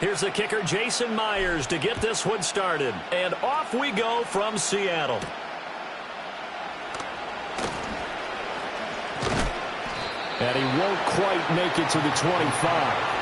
Here's the kicker, Jason Myers, to get this one started. And off we go from Seattle. And he won't quite make it to the 25.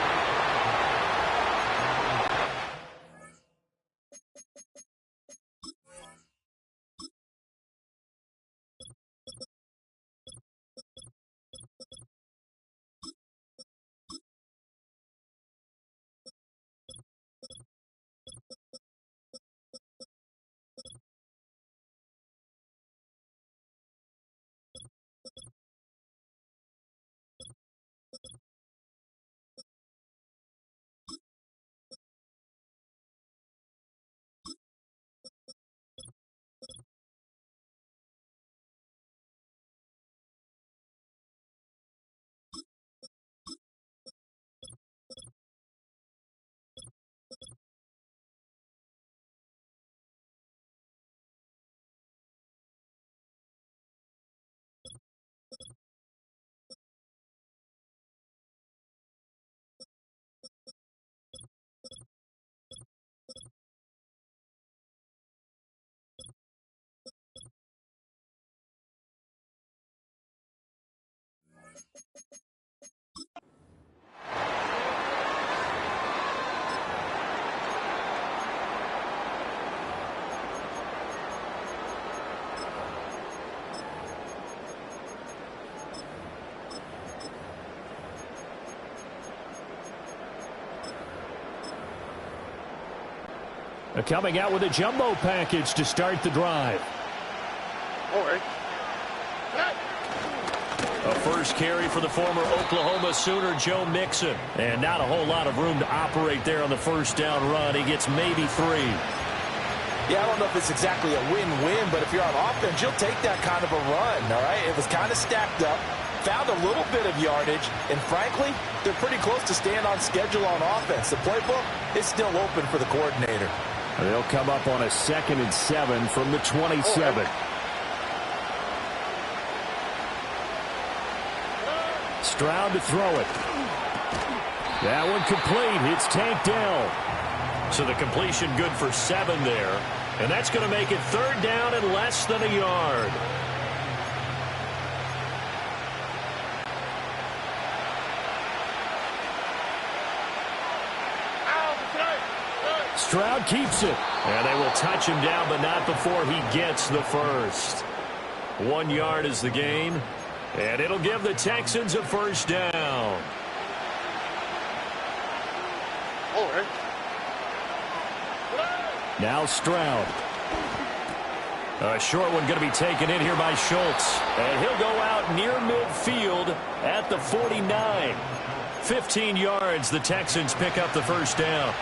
Coming out with a jumbo package to start the drive. A first carry for the former Oklahoma Sooner, Joe Mixon. And not a whole lot of room to operate there on the first down run. He gets maybe 3. Yeah, I don't know if it's exactly a win-win, but if you're on offense, you'll take that kind of a run, all right? It was kind of stacked up, found a little bit of yardage, and frankly, they're pretty close to staying on schedule on offense. The playbook is still open for the coordinator. They'll come up on a 2nd and 7 from the 27. Stroud to throw it. That one complete. It's tanked down. So the completion good for 7 there. And that's going to make it 3rd down and less than a yard. Stroud keeps it. And they will touch him down, but not before he gets the first. 1 yard is the gain. And it'll give the Texans a first down. Now Stroud. A short one going to be taken in here by Schultz. And he'll go out near midfield at the 49. 15 yards, the Texans pick up the first down.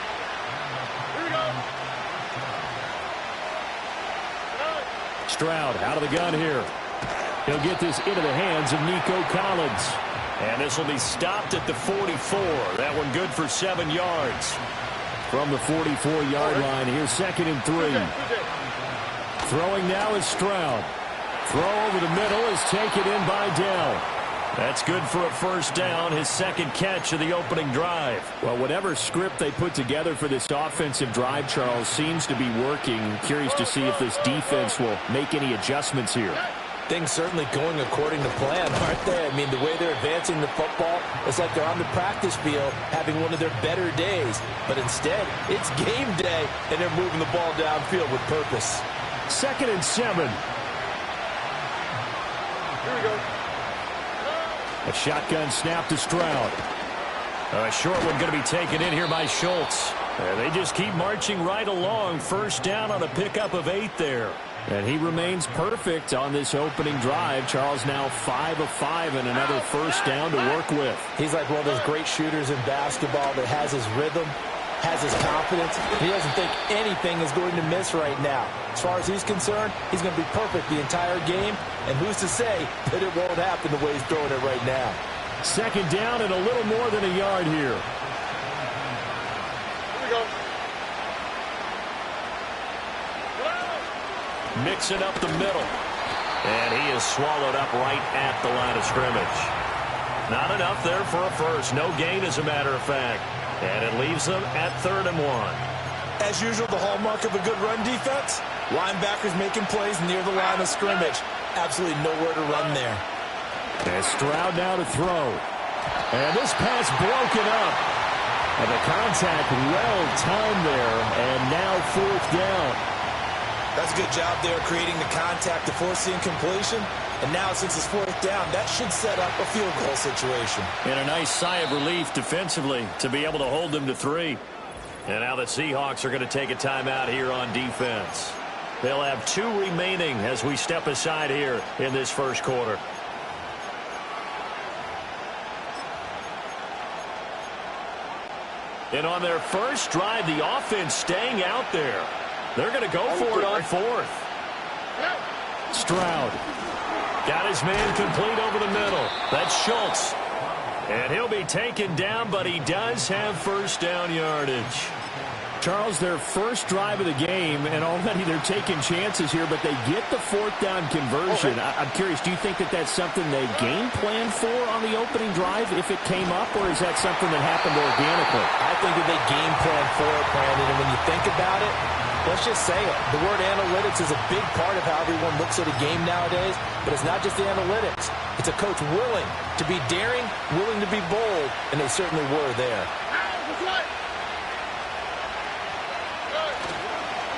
Stroud out of the gun here. He'll get this into the hands of Nico Collins. And this will be stopped at the 44. That one good for 7 yards. From the 44-yard line, here's 2nd and 3. Throwing now is Stroud. Throw over the middle is taken in by Dell. That's good for a first down, his 2nd catch of the opening drive. Well, whatever script they put together for this offensive drive, Charles, seems to be working. Curious to see if this defense will make any adjustments here. Things certainly going according to plan, aren't they? I mean, the way they're advancing the football, it's like they're on the practice field having one of their better days. But instead, it's game day, and they're moving the ball downfield with purpose. 2nd and 7. Here we go. A shotgun snap to Stroud. A short one going to be taken in here by Schultz. And they just keep marching right along. First down on a pickup of 8 there. And he remains perfect on this opening drive. Charles now 5 of 5 and another first down to work with. He's like one of those great shooters in basketball that has his rhythm, has his confidence. He doesn't think anything is going to miss right now. As far as he's concerned, he's going to be perfect the entire game. And who's to say that it won't happen the way he's throwing it right now. 2nd down and a little more than a yard here. Here we go. Mixing up the middle. And he is swallowed up right at the line of scrimmage. Not enough there for a first. No gain, as a matter of fact. And it leaves them at 3rd and 1. As usual, the hallmark of a good run defense, linebackers making plays near the line of scrimmage. Absolutely nowhere to run there. And Stroud now to throw. And this pass broken up. And the contact well timed there. And now 4th down. That's a good job there creating the contact to force the incompletion. And now since it's 4th down, that should set up a field goal situation. And a nice sigh of relief defensively to be able to hold them to 3. And now the Seahawks are going to take a timeout here on defense. They'll have 2 remaining as we step aside here in this first quarter. And on their first drive, the offense staying out there. They're going to go for it on 4th. Stroud got his man complete over the middle. That's Schultz. And he'll be taken down, but he does have first down yardage. Charles, their first drive of the game, and already they're taking chances here, but they get the 4th down conversion. I'm curious, do you think that that's something they game planned for on the opening drive if it came up, or is that something that happened organically? I think that they game planned for it, Brandon, and when you think about it, let's just say it. The word analytics is a big part of how everyone looks at a game nowadays, but it's not just the analytics. It's a coach willing to be daring, willing to be bold, and they certainly were there.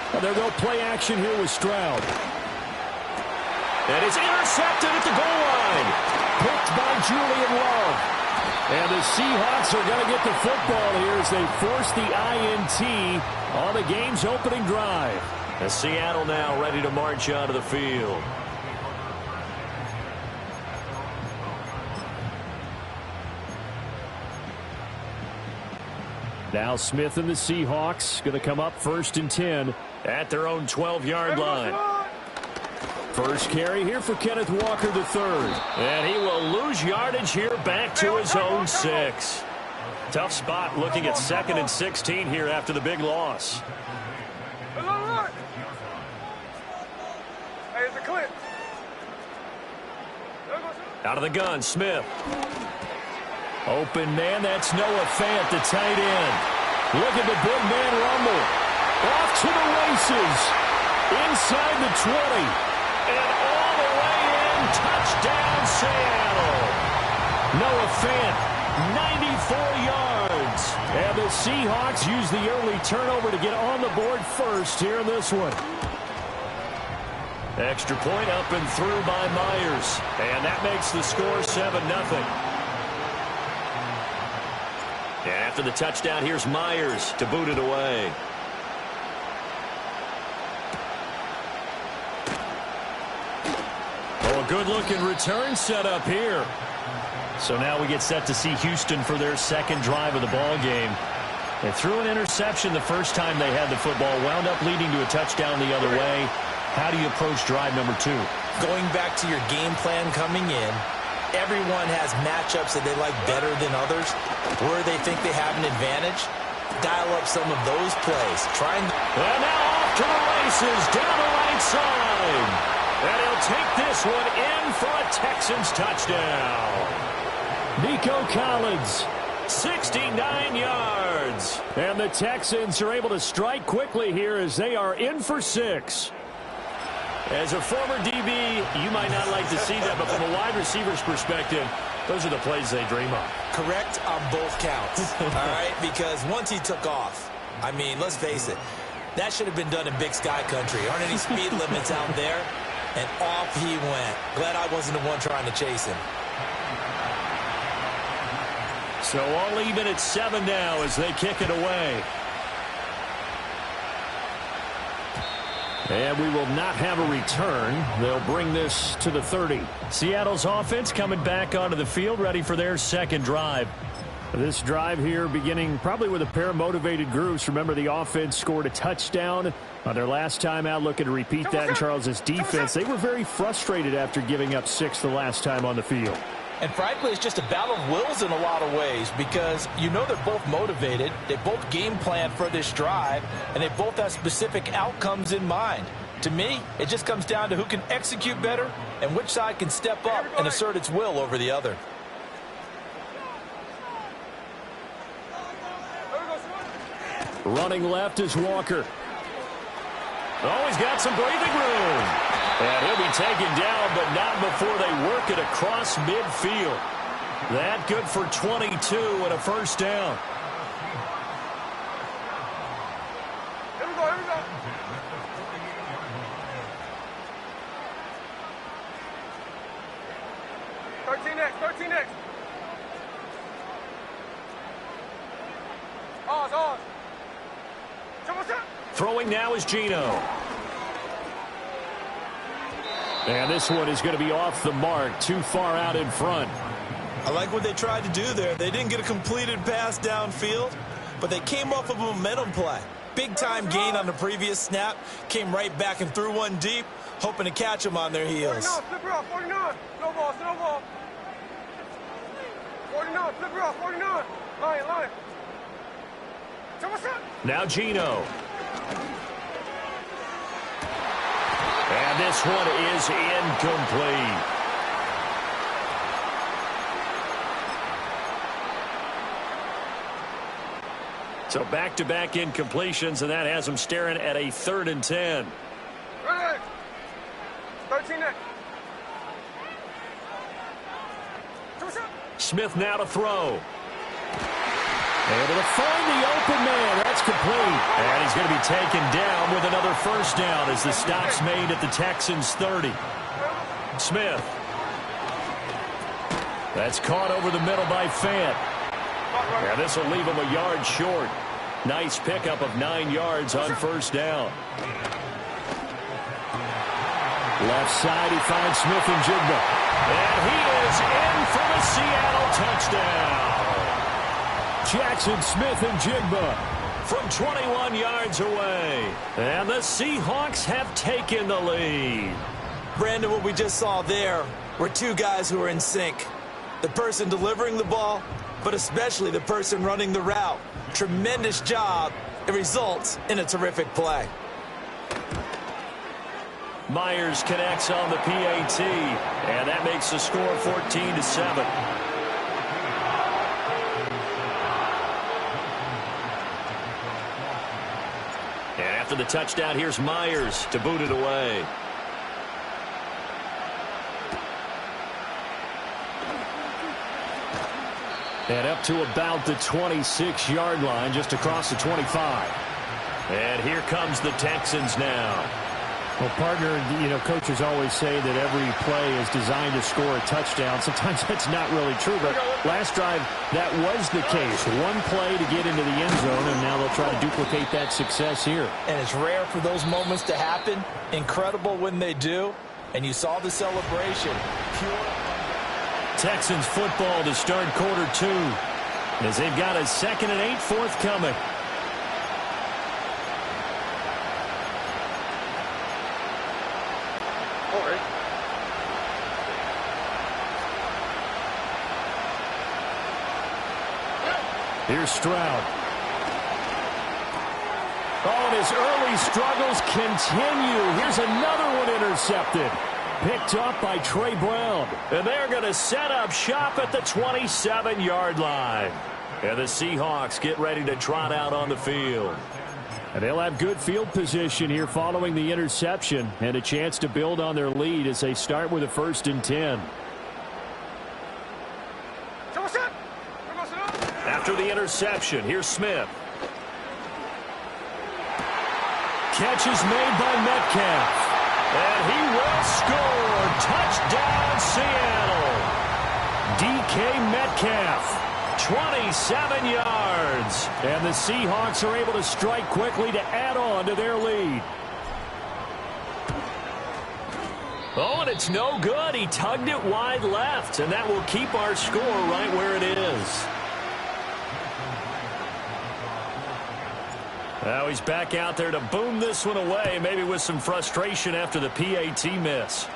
Well, they'll go play action here with Stroud. And it's intercepted at the goal line. Picked by Julian Love. And the Seahawks are going to get the football here as they force the INT on the game's opening drive. And Seattle now ready to march onto the field. Now Smith and the Seahawks going to come up 1st and 10 at their own 12-yard line. First carry here for Kenneth Walker III. And he will lose yardage here back to his own 6. Tough spot looking at 2nd and 16 here after the big loss. Out of the gun, Smith. Open man, that's Noah Fant, the tight end. Look at the big man rumble. Off to the races. Inside the 20. And all the way in. Touchdown, Seattle. Noah Fant, 94 yards. And the Seahawks use the early turnover to get on the board first here in this one. Extra point up and through by Myers. And that makes the score 7-0. And after the touchdown, here's Myers to boot it away. Oh, a good-looking return set up here. So now we get set to see Houston for their 2nd drive of the ball game. They threw an interception the first time they had the football, wound up leading to a touchdown the other way. How do you approach drive number 2? Going back to your game plan coming in, everyone has matchups that they like better than others, where they think they have an advantage. Dial up some of those plays. And now off to the races, down the right side. And he'll take this one in for a Texans touchdown. Nico Collins, 69 yards. And the Texans are able to strike quickly here as they are in for 6. As a former DB, you might not like to see that, but from a wide receiver's perspective, those are the plays they dream of. Correct on both counts, all right? Because once he took off, I mean, let's face it, that should have been done in Big Sky Country. Aren't any speed limits out there? And off he went. Glad I wasn't the one trying to chase him. So all even at 7 now as they kick it away. And we will not have a return. They'll bring this to the 30. Seattle's offense coming back onto the field, ready for their 2nd drive. This drive here beginning probably with a pair of motivated groups. Remember, the offense scored a touchdown on their last time out. Looking to repeat that in Charles's defense. They were very frustrated after giving up 6 the last time on the field. And frankly, it's just a battle of wills in a lot of ways because you know they're both motivated. They both game plan for this drive, and they both have specific outcomes in mind. To me, it just comes down to who can execute better and which side can step up and assert its will over the other. Running left is Walker. Oh, he's got some breathing room. And he'll be taken down, but not before they work it across midfield. That good for 22 and a first down. Here we go, here we go. Thirteen next. Ours. Throwing now is Geno. And this one is going to be off the mark, too far out in front. I like what they tried to do there. They didn't get a completed pass downfield, but they came off of a momentum play. Big-time gain on the previous snap, came right back and threw one deep, hoping to catch them on their heels. 49, flip her off, 49. Snowball. 49, flip her off, 49. Line. Now Geno. And this one is incomplete. So back-to-back incompletions, and that has them staring at a 3rd and 10. Ready. 13 next. Smith now to throw. Able to find the open man. That's complete. And he's going to be taken down with another first down as the stop's made at the Texans' 30. Smith. That's caught over the middle by Fant. And this will leave him a yard short. Nice pickup of 9 yards on first down. Left side, he finds Smith and Jigba. And he is in for the Seattle touchdown. Jackson Smith and Jigba from 21 yards away. And the Seahawks have taken the lead. Brandon, what we just saw there were two guys who were in sync. The person delivering the ball, but especially the person running the route. Tremendous job. It results in a terrific play. Myers connects on the PAT, and that makes the score 14-7. And after the touchdown, here's Myers to boot it away. And up to about the 26-yard line, just across the 25. And here comes the Texans now. Well, partner, coaches always say that every play is designed to score a touchdown. Sometimes that's not really true, but last drive, that was the case. One play to get into the end zone, and now they'll try to duplicate that success here. And it's rare for those moments to happen. Incredible when they do. And you saw the celebration. Texans football to start quarter 2, as they've got a 2nd and 8 forthcoming. Here's Stroud. Oh, and his early struggles continue. Here's another one intercepted. Picked up by Trey Brown. And they're going to set up shop at the 27-yard line. And the Seahawks get ready to trot out on the field. And they'll have good field position here following the interception and a chance to build on their lead as they start with a 1st and 10. After the interception, here's Smith. Catch is made by Metcalf. And he will score. Touchdown, Seattle. DK Metcalf, 27 yards. And the Seahawks are able to strike quickly to add on to their lead. Oh, and it's no good. He tugged it wide left, and that will keep our score right where it is. Now he's back out there to boom this one away, maybe with some frustration after the PAT miss.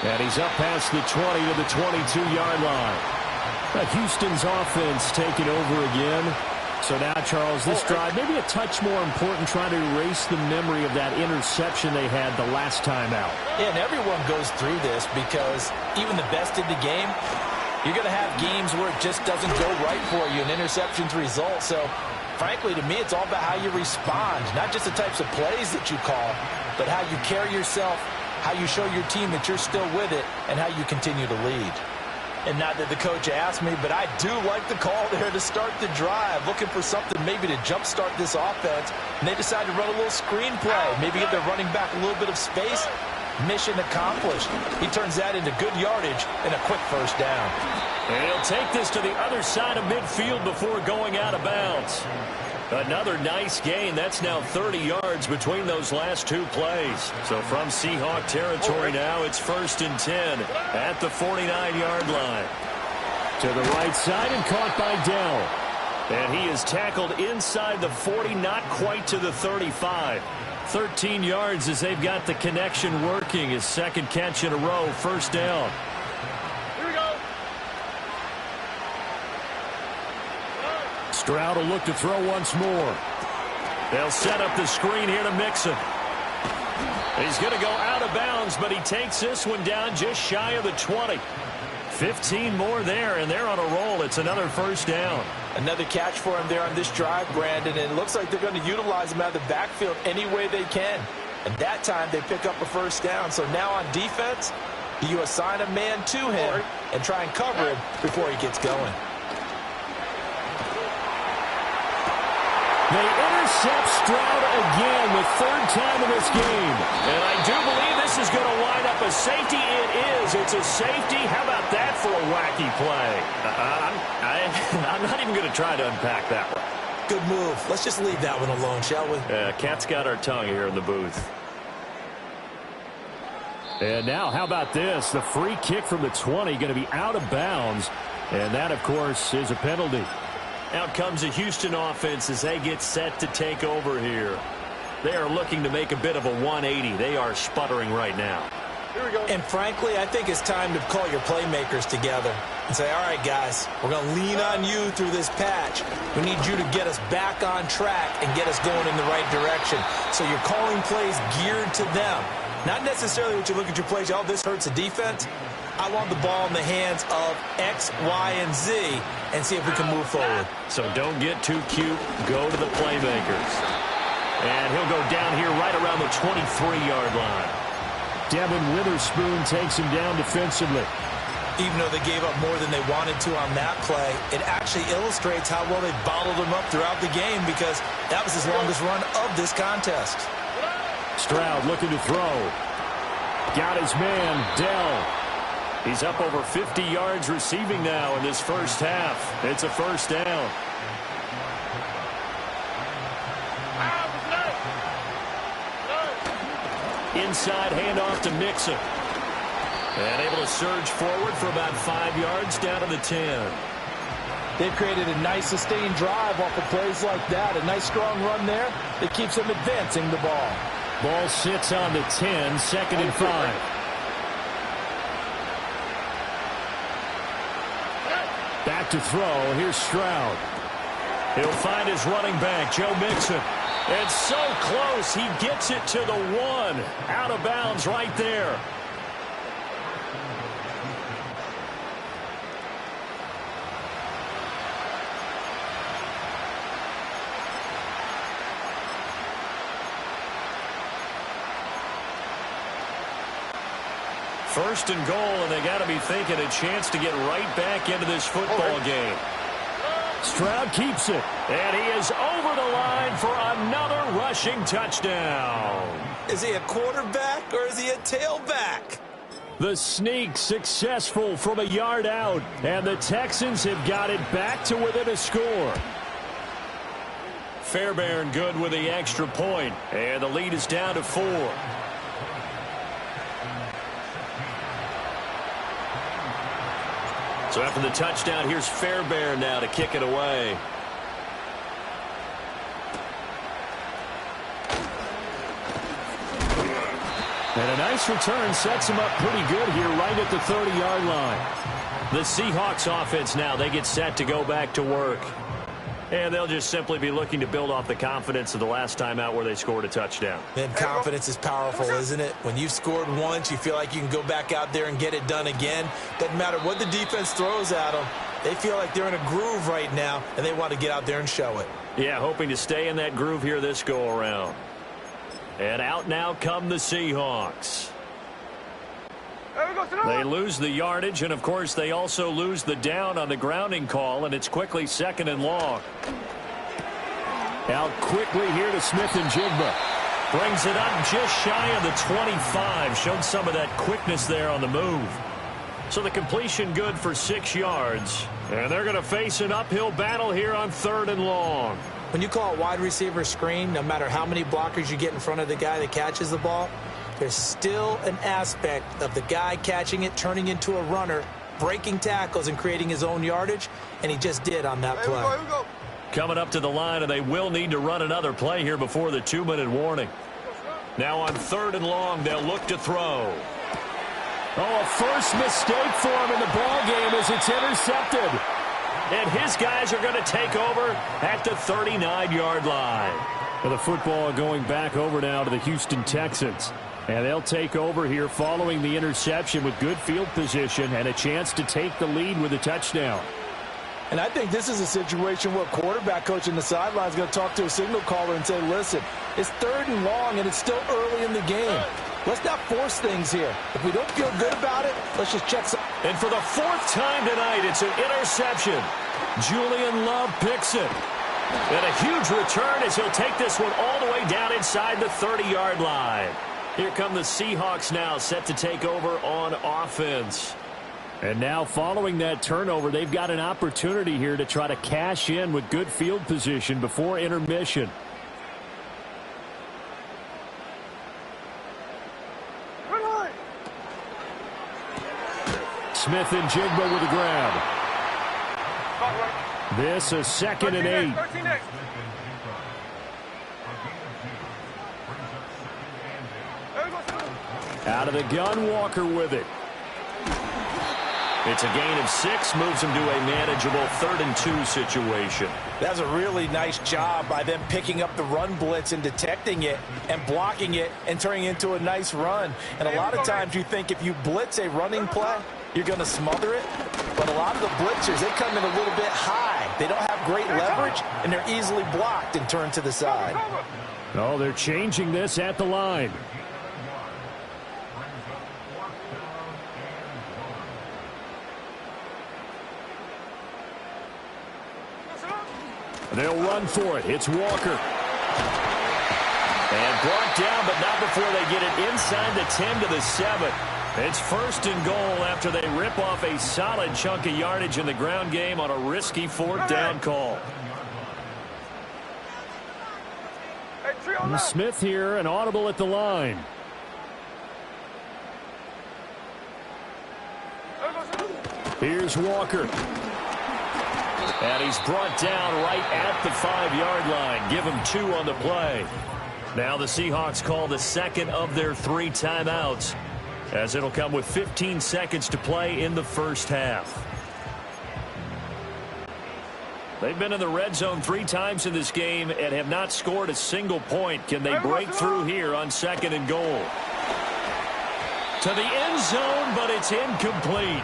And he's up past the 20 to the 22-yard line. Houston's offense taking over again. So now, Charles, this drive maybe a touch more important, trying to erase the memory of that interception they had the last time out. Yeah, and everyone goes through this because even the best in the game, You're going to have games where it just doesn't go right for you, and interceptions result. So, frankly, to me, it's all about how you respond, not just the types of plays that you call, but how you carry yourself, how you show your team that you're still with it, and how you continue to lead. And not that the coach asked me, but I do like the call there to start the drive, looking for something maybe to jumpstart this offense. And they decide to run a little screen play, maybe give their running back a little bit of space. Mission accomplished. He turns that into good yardage and a quick first down. And he'll take this to the other side of midfield before going out of bounds. Another nice gain. That's now 30 yards between those last two plays. So from Seahawk territory now, it's 1st and 10 at the 49-yard line. To the right side and caught by Dell. And he is tackled inside the 40, not quite to the 35. 13 yards as they've got the connection working. His second catch in a row, first down. Here we go. Stroud will look to throw once more. They'll set up the screen here to Mixon. He's going to go out of bounds, but he takes this one down just shy of the 20. 15 more there, and they're on a roll. It's another first down. Another catch for him there on this drive, Brandon, and it looks like they're going to utilize him out of the backfield any way they can. And that time they pick up a first down. So now on defense, you assign a man to him and try and cover him before he gets going. They intercept Stroud again, the third time in this game. And I do believe this is going to wind up a safety. It is. It's a safety. How about that for a wacky play? I'm not even going to try to unpack that one. Good move. Let's just leave that one alone, shall we? Cat's got our tongue here in the booth. And now, how about this? The free kick from the 20 going to be out of bounds. And that, of course, is a penalty. Out comes the Houston offense as they get set to take over here. They are looking to make a bit of a 180. They are sputtering right now. Here we go. And frankly, I think it's time to call your playmakers together and say, all right, guys, we're going to lean on you through this patch. We need you to get us back on track and get us going in the right direction. So you're calling plays geared to them. Not necessarily what you look at your plays, oh, this hurts the defense. I want the ball in the hands of X, Y, and Z and see if we can move forward. So don't get too cute. Go to the playmakers. And he'll go down here right around the 23-yard line. Devin Witherspoon takes him down defensively. Even though they gave up more than they wanted to on that play, it actually illustrates how well they bottled him up throughout the game because that was his longest run of this contest. Stroud looking to throw. Got his man, Dell. He's up over 50 yards receiving now in this first half. It's a first down. Inside handoff to Mixon. And able to surge forward for about 5 yards down to the 10. They've created a nice sustained drive off of plays like that. A nice strong run there that keeps them advancing the ball. Ball sits on the 10, 2nd and 5. Back to throw. Here's Stroud. He'll find his running back, Joe Mixon. And so close, he gets it to the 1. Out of bounds right there. First and goal, and they got to be thinking a chance to get right back into this football game. Stroud keeps it, and he is over the line for another rushing touchdown. Is he a quarterback or is he a tailback? The sneak successful from a yard out, and the Texans have got it back to within a score. Fairbairn good with the extra point, and the lead is down to 4. So after the touchdown, here's Fairbairn now to kick it away. And a nice return sets him up pretty good here right at the 30-yard line. The Seahawks offense now, they get set to go back to work. And they'll just simply be looking to build off the confidence of the last time out where they scored a touchdown. And confidence is powerful, isn't it? When you've scored once, you feel like you can go back out there and get it done again. Doesn't matter what the defense throws at them. They feel like they're in a groove right now, and they want to get out there and show it. Yeah, hoping to stay in that groove here this go-around. And out now come the Seahawks. They lose the yardage, and, of course, they also lose the down on the grounding call, and it's quickly 2nd and long. Out quickly here to Smith and Jigba. Brings it up just shy of the 25. Showed some of that quickness there on the move. So the completion good for 6 yards. And they're going to face an uphill battle here on 3rd and long. When you call a wide receiver screen, no matter how many blockers you get in front of the guy that catches the ball, there's still an aspect of the guy catching it, turning into a runner, breaking tackles and creating his own yardage, and he just did on that play. Here we go. Coming up to the line, and they will need to run another play here before the 2-minute warning. Now on 3rd and long, they'll look to throw. Oh, a first mistake for him in the ball game as it's intercepted. And his guys are going to take over at the 39-yard line. The football going back over now to the Houston Texans. And they'll take over here following the interception with good field position and a chance to take the lead with a touchdown. And I think this is a situation where quarterback coach in the sideline is going to talk to a signal caller and say, listen, it's 3rd and long and it's still early in the game. Let's not force things here. If we don't feel good about it, let's just check some. And for the 4th time tonight, it's an interception. Julian Love picks it. And a huge return as he'll take this one all the way down inside the 30-yard line. Here come the Seahawks now, set to take over on offense. And now following that turnover, they've got an opportunity here to try to cash in with good field position before intermission. Smith and Jigba with a grab. This is 2nd and 8. Out of the gun, Walker with it. It's a gain of 6, moves him to a manageable 3rd and 2 situation. That's a really nice job by them picking up the run blitz and detecting it and blocking it and turning it into a nice run. And a lot of times you think if you blitz a running play, you're going to smother it. But a lot of the blitzers, they come in a little bit high. They don't have great leverage, and they're easily blocked and turned to the side. Oh, they're changing this at the line. They'll run for it. It's Walker. And brought down, but not before they get it inside the 10 to the 7. It's 1st and goal after they rip off a solid chunk of yardage in the ground game on a risky 4th down call. And Smith here, an audible at the line. Here's Walker. And he's brought down right at the 5-yard line. Give him 2 on the play. Now the Seahawks call the 2nd of their 3 timeouts, as it'll come with 15 seconds to play in the first half. They've been in the red zone 3 times in this game and have not scored a single point. Can they break through here on 2nd and goal? To the end zone, but it's incomplete.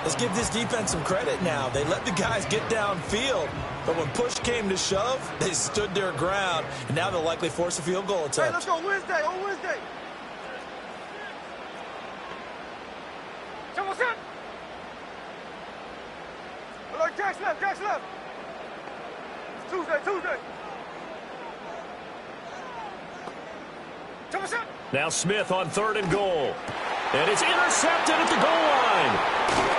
Let's give this defense some credit now. They let the guys get downfield, but when push came to shove, they stood their ground, and now they'll likely force a field goal attempt. Hey, let's go Wednesday, on Wednesday. Someone set. Like Jack's left. Tuesday. Someone set. Now Smith on 3rd and goal. And it's intercepted at the goal line.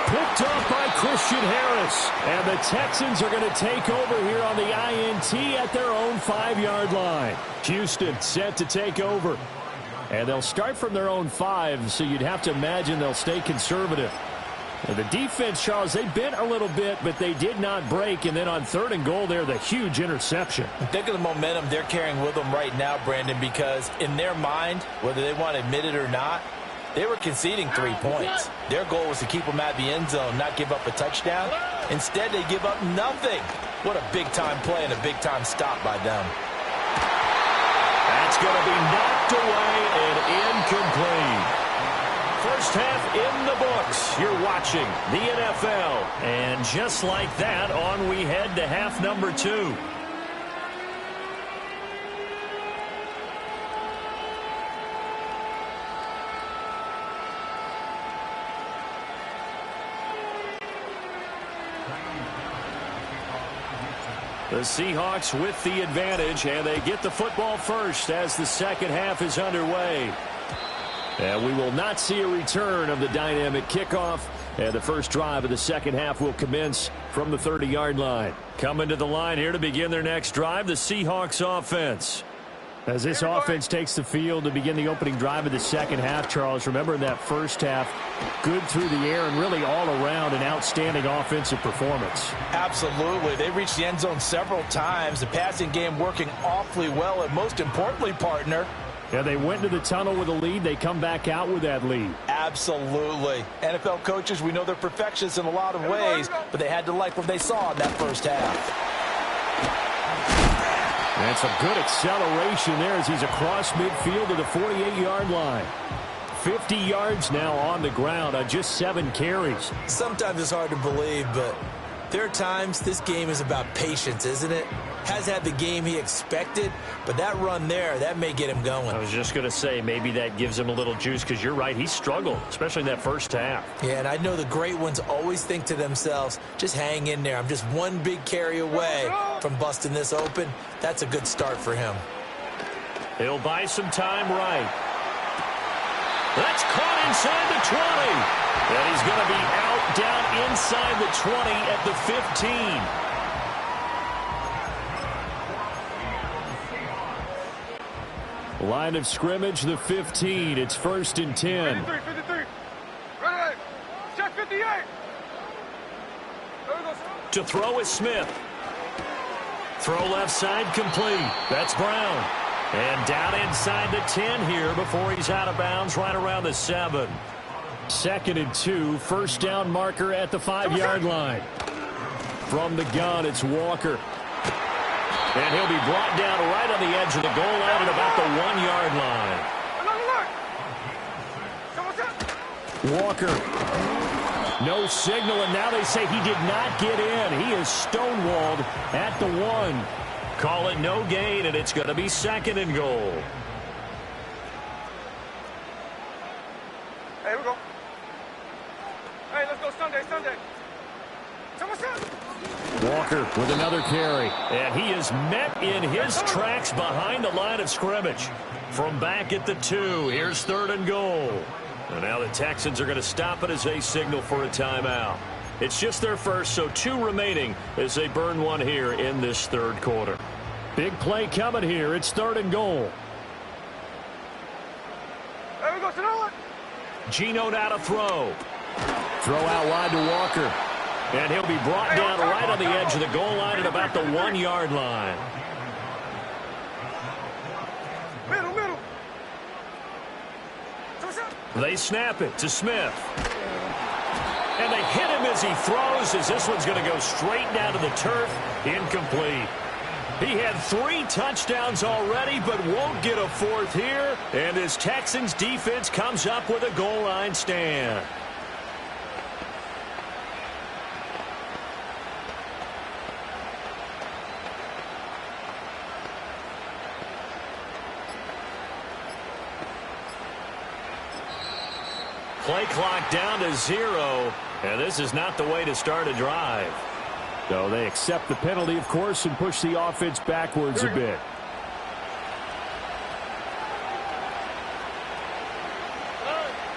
Picked up by Christian Harris. And the Texans are going to take over here on the INT at their own 5-yard line. Houston set to take over. And they'll start from their own 5, so you'd have to imagine they'll stay conservative. And the defense, Charles, they bent a little bit, but they did not break. And then on 3rd and goal there, the huge interception. Think of the momentum they're carrying with them right now, Brandon, because in their mind, whether they want to admit it or not, they were conceding 3 points. Their goal was to keep them at the end zone, not give up a touchdown. Instead, they give up nothing. What a big-time play and a big-time stop by them. That's going to be knocked away and incomplete. First half in the books. You're watching the NFL. And just like that, on we head to half number 2. The Seahawks with the advantage, and they get the football first as the second half is underway. And we will not see a return of the dynamic kickoff, and the first drive of the second half will commence from the 30-yard line. Coming to the line here to begin their next drive, the Seahawks offense. As this offense takes the field to begin the opening drive of the second half, Charles, remember in that first half, good through the air and really all around an outstanding offensive performance. Absolutely. They reached the end zone several times. The passing game working awfully well, and most importantly, partner, yeah, they went into the tunnel with a lead. They come back out with that lead. Absolutely. NFL coaches, we know they're perfectionists in a lot of ways, but they had to like what they saw in that first half. And some good acceleration there as he's across midfield to the 48-yard line. 50 yards now on the ground on just 7 carries. Sometimes it's hard to believe, but there are times this game is about patience, isn't it? Has had the game he expected, but that run there, that may get him going. I was just going to say, maybe that gives him a little juice, because you're right, he struggled, especially in that first half. Yeah, and I know the great ones always think to themselves, just hang in there. I'm just one big carry away from busting this open. That's a good start for him. He'll buy some time right. That's caught inside the 20. And he's going to be out down inside the 20 at the 15. Line of scrimmage, the 15. It's 1st and 10. 53, 53. Ready, check 58. There we go, sir. To throw is Smith. Throw left side complete. That's Brown. And down inside the 10 here before he's out of bounds right around the 7. 2nd and 2. First down marker at the 5-yard line. From the gun, it's Walker. And he'll be brought down right on the edge of the goal line at about the 1-yard line. Walker. No signal, and now they say he did not get in. He is stonewalled at the 1. Call it no gain, and it's going to be 2nd and goal. Hey, here we go. Hey, let's go Sunday, Sunday. Walker with another carry, and he is met in his tracks behind the line of scrimmage. From back at the 2, here's 3rd and goal. And now the Texans are going to stop it as they signal for a timeout. It's just their first, so 2 remaining as they burn one here in this 3rd quarter. Big play coming here. It's 3rd and goal. There we go, Sonoma. Geno now to throw. Throw out wide to Walker. And he'll be brought down right on the edge of the goal line at about the 1-yard line. Middle. They snap it to Smith. And they hit him as he throws, as this one's going to go straight down to the turf. Incomplete. He had 3 touchdowns already, but won't get a 4th here. And his Texans defense comes up with a goal line stand. Play clock down to 0, and this is not the way to start a drive. So they accept the penalty, of course, and push the offense backwards a bit.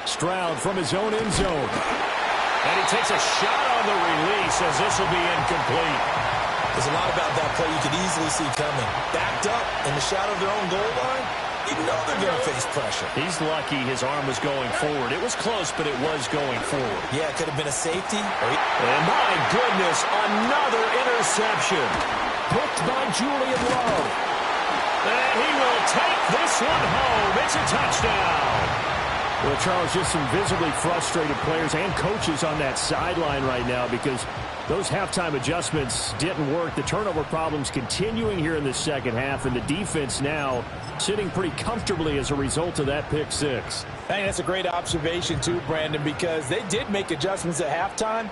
Stroud from his own end zone. And he takes a shot on the release as this will be incomplete. There's a lot about that play you could easily see coming. Backed up in the shadow of their own goal line. You know they're going to face pressure. He's lucky his arm was going forward. It was close, but it was going forward. Yeah, it could have been a safety. And my goodness, another interception. Picked by Julian Love. And he will take this one home. It's a touchdown. Well, Charles, just some visibly frustrated players and coaches on that sideline right now because those halftime adjustments didn't work. The turnover problems continuing here in the second half, and the defense now sitting pretty comfortably as a result of that pick six. Hey, that's a great observation too, Brandon, because they did make adjustments at halftime.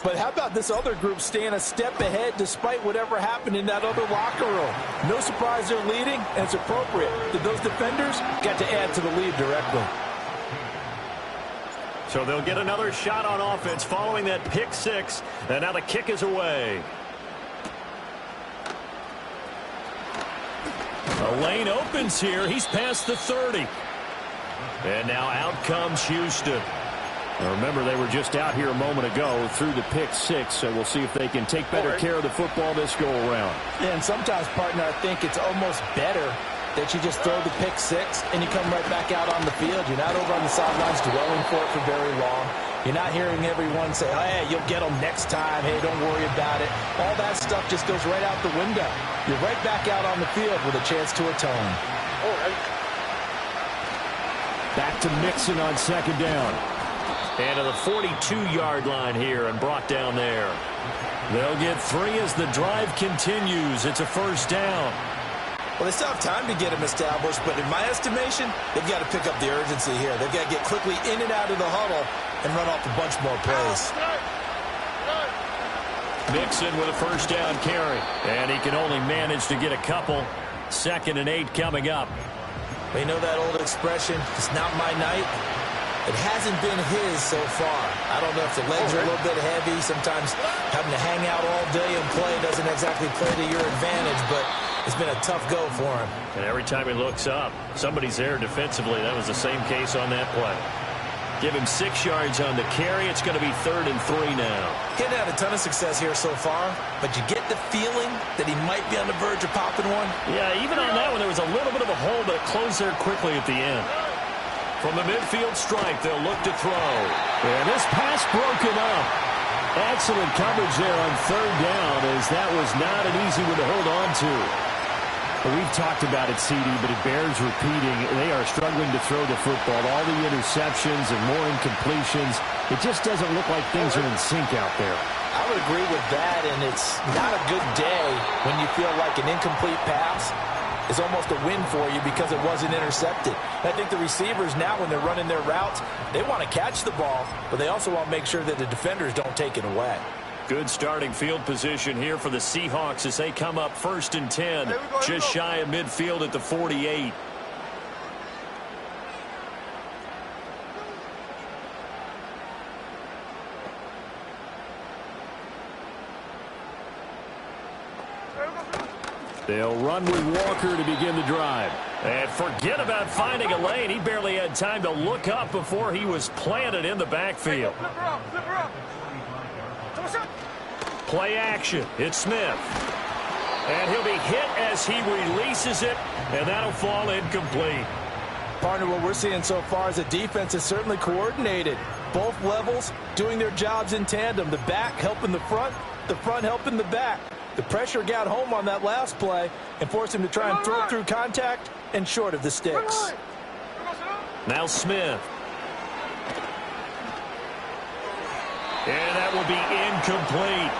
But how about this other group staying a step ahead despite whatever happened in that other locker room? No surprise they're leading, and it's appropriate that those defenders got to add to the lead directly. So they'll get another shot on offense following that pick six. And now the kick is away. The lane opens here. He's past the 30. And now out comes Houston. Now remember, they were just out here a moment ago through the pick six, so we'll see if they can take better care of the football this go-around. Yeah, and sometimes, partner, I think it's almost better that you just throw the pick six and you come right back out on the field. You're not over on the sidelines dwelling for it for very long. You're not hearing everyone say, hey, you'll get them next time. Hey, don't worry about it. All that stuff just goes right out the window. You're right back out on the field with a chance to atone. Back to Mixon on second down. And to the 42-yard line here and brought down there. They'll get 3 as the drive continues. It's a first down. Well, they still have time to get him established, but in my estimation, they've got to pick up the urgency here. They've got to get quickly in and out of the huddle and run off a bunch more plays. Mixon with a first down carry. And he can only manage to get a couple. 2nd and 8 coming up. You know that old expression, it's not my night? It hasn't been his so far. I don't know if the legs are a little bit heavy. Sometimes having to hang out all day and play doesn't exactly play to your advantage, but it's been a tough go for him. And every time he looks up, somebody's there defensively. That was the same case on that play. Give him 6 yards on the carry. It's going to be 3rd and 3 now. Getting had a ton of success here so far, but you get the feeling that he might be on the verge of popping one. Yeah, even on that one, there was a little bit of a hole, but it closed there quickly at the end. From the midfield stripe, they'll look to throw. And this pass broken up. Excellent coverage there on 3rd down, as that was not an easy one to hold on to. But we've talked about it, CD, but it bears repeating. They are struggling to throw the football. All the interceptions and more incompletions. It just doesn't look like things are in sync out there. I would agree with that, and it's not a good day when you feel like an incomplete pass is almost a win for you because it wasn't intercepted. I think the receivers now, when they're running their routes, they want to catch the ball, but they also want to make sure that the defenders don't take it away. Good starting field position here for the Seahawks as they come up 1st and 10, just shy of midfield at the 48. They'll run with Walker to begin the drive. And forget about finding a lane. He barely had time to look up before he was planted in the backfield. Play action. It's Smith. And he'll be hit as he releases it, and that'll fall incomplete. Partner, what we're seeing so far is the defense is certainly coordinated. Both levels doing their jobs in tandem. The back helping the front helping the back. The pressure got home on that last play and forced him to try and throw through contact and short of the sticks. Now Smith. And that will be incomplete.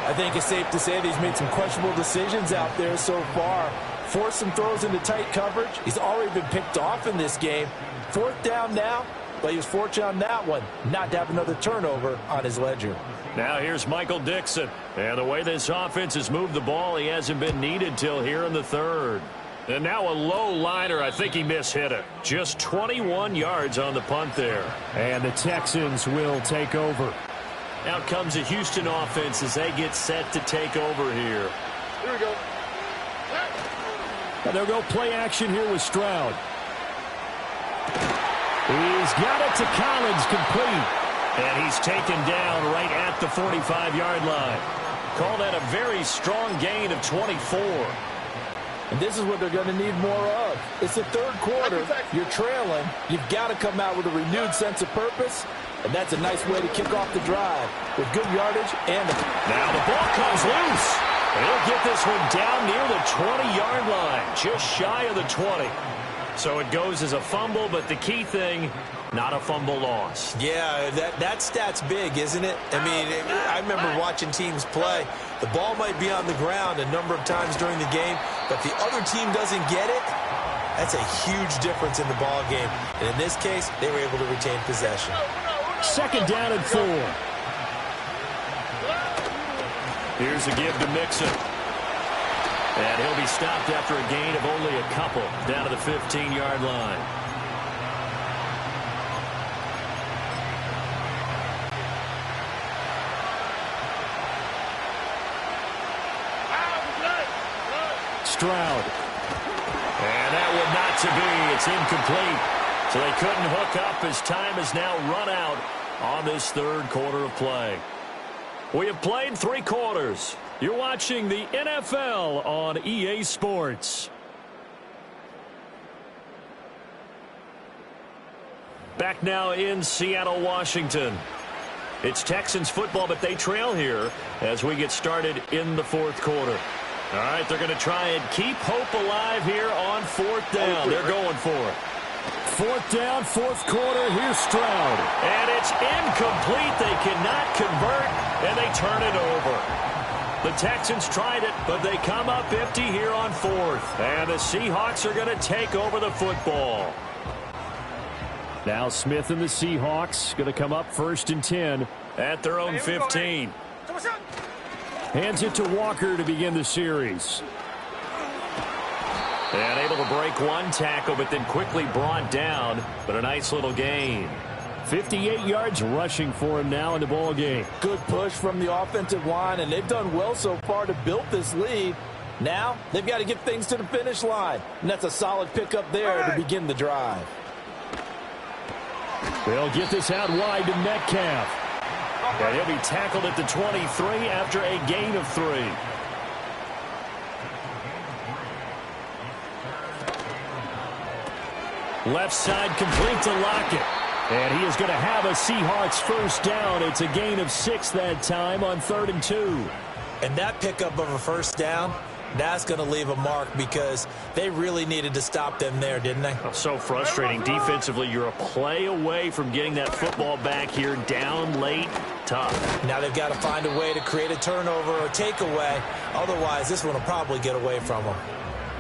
I think it's safe to say that he's made some questionable decisions out there so far. Forced some throws into tight coverage. He's already been picked off in this game. 4th down now, but he was fortunate on that one not to have another turnover on his ledger. Now here's Michael Dixon. And the way this offense has moved the ball, he hasn't been needed till here in the 3rd. And now a low liner. I think he mishit it. Just 21 yards on the punt there. And the Texans will take over. Out comes the Houston offense as they get set to take over here. Here we go. And they'll go play action here with Stroud. He's got it to Collins, complete. And he's taken down right at the 45-yard line. Call that a very strong gain of 24. And this is what they're going to need more of. It's the 3rd quarter. You're trailing. You've got to come out with a renewed sense of purpose. And that's a nice way to kick off the drive with good yardage and now the ball comes loose. He'll get this one down near the 20-yard line, just shy of the 20. So it goes as a fumble, but the key thing, not a fumble loss. Yeah, that stat's big, isn't it? I mean, I remember watching teams play. The ball might be on the ground a number of times during the game, but if the other team doesn't get it, that's a huge difference in the ball game. And in this case, they were able to retain possession. Second down and 4. Here's a give to Mixon. And he'll be stopped after a gain of only a couple down to the 15-yard line. Stroud. And that one not to be. It's incomplete. So they couldn't hook up as time is now run out on this third quarter of play. We have played 3 quarters. You're watching the NFL on EA Sports. Back now in Seattle, Washington. It's Texans football, but they trail here as we get started in the fourth quarter. All right, they're going to try and keep hope alive here on 4th down. They're going for it. 4th down, 4th quarter. Here's Stroud. And it's incomplete. They cannot convert, and they turn it over. The Texans tried it, but they come up empty here on 4th. And the Seahawks are going to take over the football. Now Smith and the Seahawks going to come up 1st and 10. At their own 15. Hands it to Walker to begin the series. And able to break one tackle, but then quickly brought down. But a nice little gain. 58 yards rushing for him now in the ball game. Good push from the offensive line, and they've done well so far to build this lead. Now they've got to get things to the finish line, and that's a solid pickup there to begin the drive. They'll get this out wide to Metcalf. And he'll be tackled at the 23 after a gain of 3. Left side complete to Lockett. And he is going to have a Seahawks first down. It's a gain of 6 that time on 3rd and 2. And that pickup of a first down, that's going to leave a mark because they really needed to stop them there, didn't they? So frustrating. Defensively, you're a play away from getting that football back here down late. Tough. Now they've got to find a way to create a turnover or takeaway. Otherwise, this one will probably get away from them.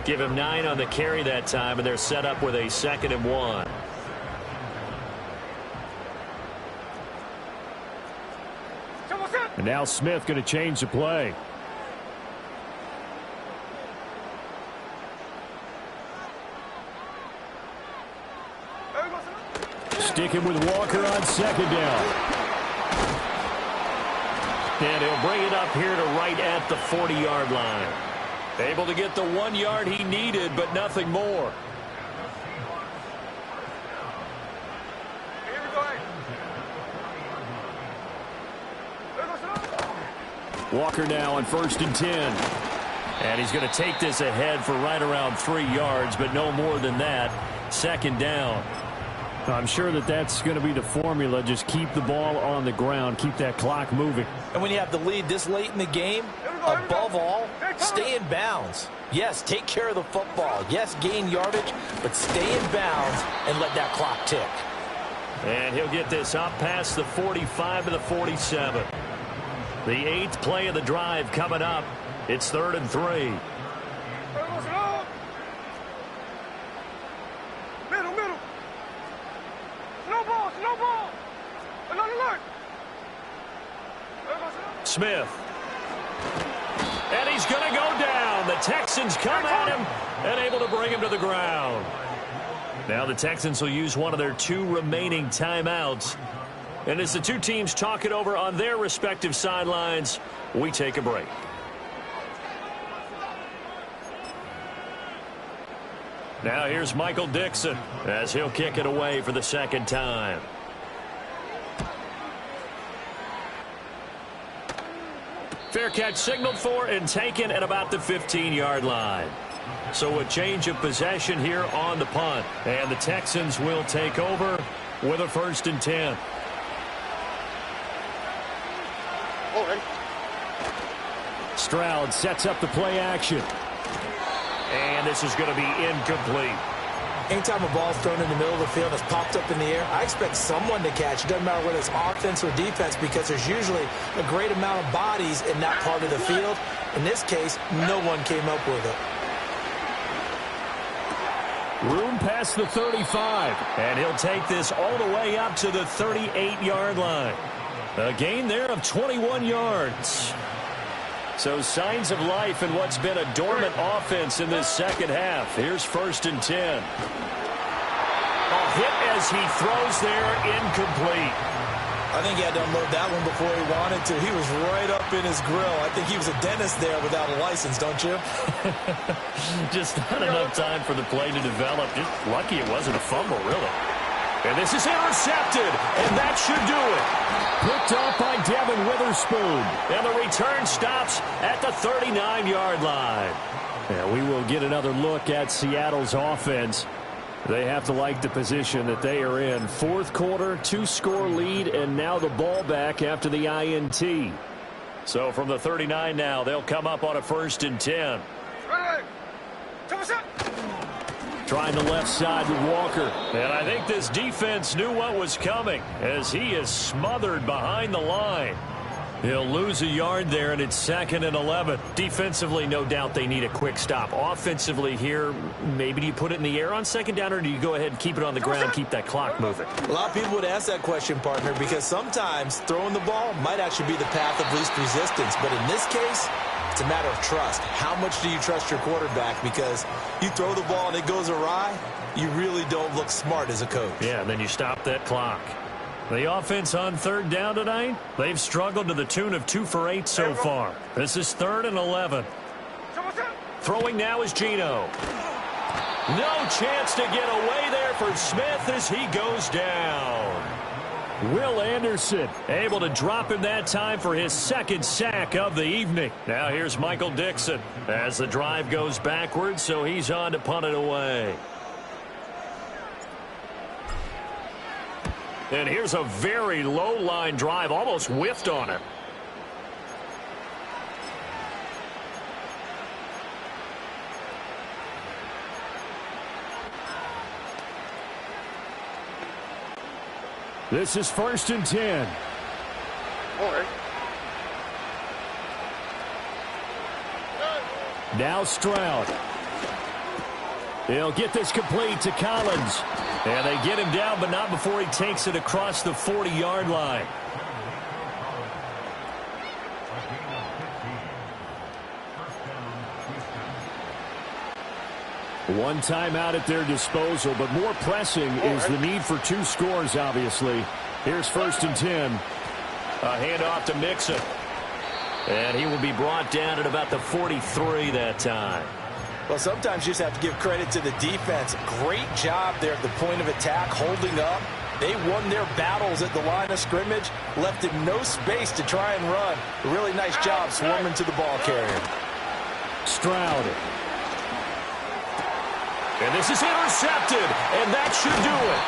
Give him 9 on the carry that time, and they're set up with a 2nd and 1. And now Smith going to change the play. Sticking with Walker on 2nd down. And he'll bring it up here to right at the 40-yard line. Able to get the 1 yard he needed, but nothing more. Walker now on 1st and 10. And he's going to take this ahead for right around 3 yards, but no more than that. 2nd down. I'm sure that that's going to be the formula. Just keep the ball on the ground. Keep that clock moving. And when you have the lead this late in the game, above all, stay in bounds. Yes, take care of the football. Yes, gain yardage, but stay in bounds and let that clock tick. And he'll get this up past the 45 to the 47. The 8th play of the drive coming up. It's 3rd and 3. Smith. And he's going to go down. The Texans come at him and able to bring him to the ground. Now the Texans will use one of their 2 remaining timeouts. And as the 2 teams talk it over on their respective sidelines, we take a break. Now here's Michael Dixon as he'll kick it away for the 2nd time. Fair catch signaled for and taken at about the 15-yard line. So a change of possession here on the punt. And the Texans will take over with a 1st and 10. Stroud sets up the play action. And this is going to be incomplete. Anytime a ball's thrown in the middle of the field and it's popped up in the air, I expect someone to catch. It doesn't matter whether it's offense or defense because there's usually a great amount of bodies in that part of the field. In this case, no one came up with it. Room past the 35, and he'll take this all the way up to the 38-yard line. A gain there of 21 yards. So signs of life in what's been a dormant offense in this second half. Here's 1st and 10. A hit as he throws there, incomplete. I think he had to unload that one before he wanted to. He was right up in his grill. I think he was a dentist there without a license, don't you? Just not enough time for the play to develop. Just lucky it wasn't a fumble, really. And this is intercepted, and that should do it. Picked off by Devin Witherspoon. And the return stops at the 39-yard line. And we will get another look at Seattle's offense. They have to like the position that they are in. 4th quarter, 2-score lead, and now the ball back after the INT. So from the 39 now, they'll come up on a 1st and 10. Trying the left side with Walker. And I think this defense knew what was coming as he is smothered behind the line. He'll lose a yard there, and it's 2nd and 11. Defensively, no doubt they need a quick stop. Offensively here, maybe do you put it in the air on 2nd down, or do you go ahead and keep it on the ground, keep that clock moving? A lot of people would ask that question, partner, because sometimes throwing the ball might actually be the path of least resistance. But in this case, it's a matter of trust. How much do you trust your quarterback? Because you throw the ball and it goes awry, you really don't look smart as a coach. Yeah, and then you stop that clock. The offense on 3rd down tonight, they've struggled to the tune of 2 for 8 so far. This is 3rd and 11. Throwing now is Geno. No chance to get away there for Smith as he goes down. Will Anderson able to drop him that time for his 2nd sack of the evening. Now here's Michael Dixon as the drive goes backwards, so he's on to punt it away. And here's a very low-line drive, almost whiffed on it. This is 1st and 10. Okay. Now Stroud. He'll get this complete to Collins. And they get him down, but not before he takes it across the 40-yard line. One timeout at their disposal, but more pressing is the need for 2 scores, obviously. Here's 1st and 10. A handoff to Mixon. And he will be brought down at about the 43 that time. Well, sometimes you just have to give credit to the defense. Great job there at the point of attack, holding up. They won their battles at the line of scrimmage, left him no space to try and run. A really nice job swarming to the ball carrier. Stroud. And this is intercepted, and that should do it.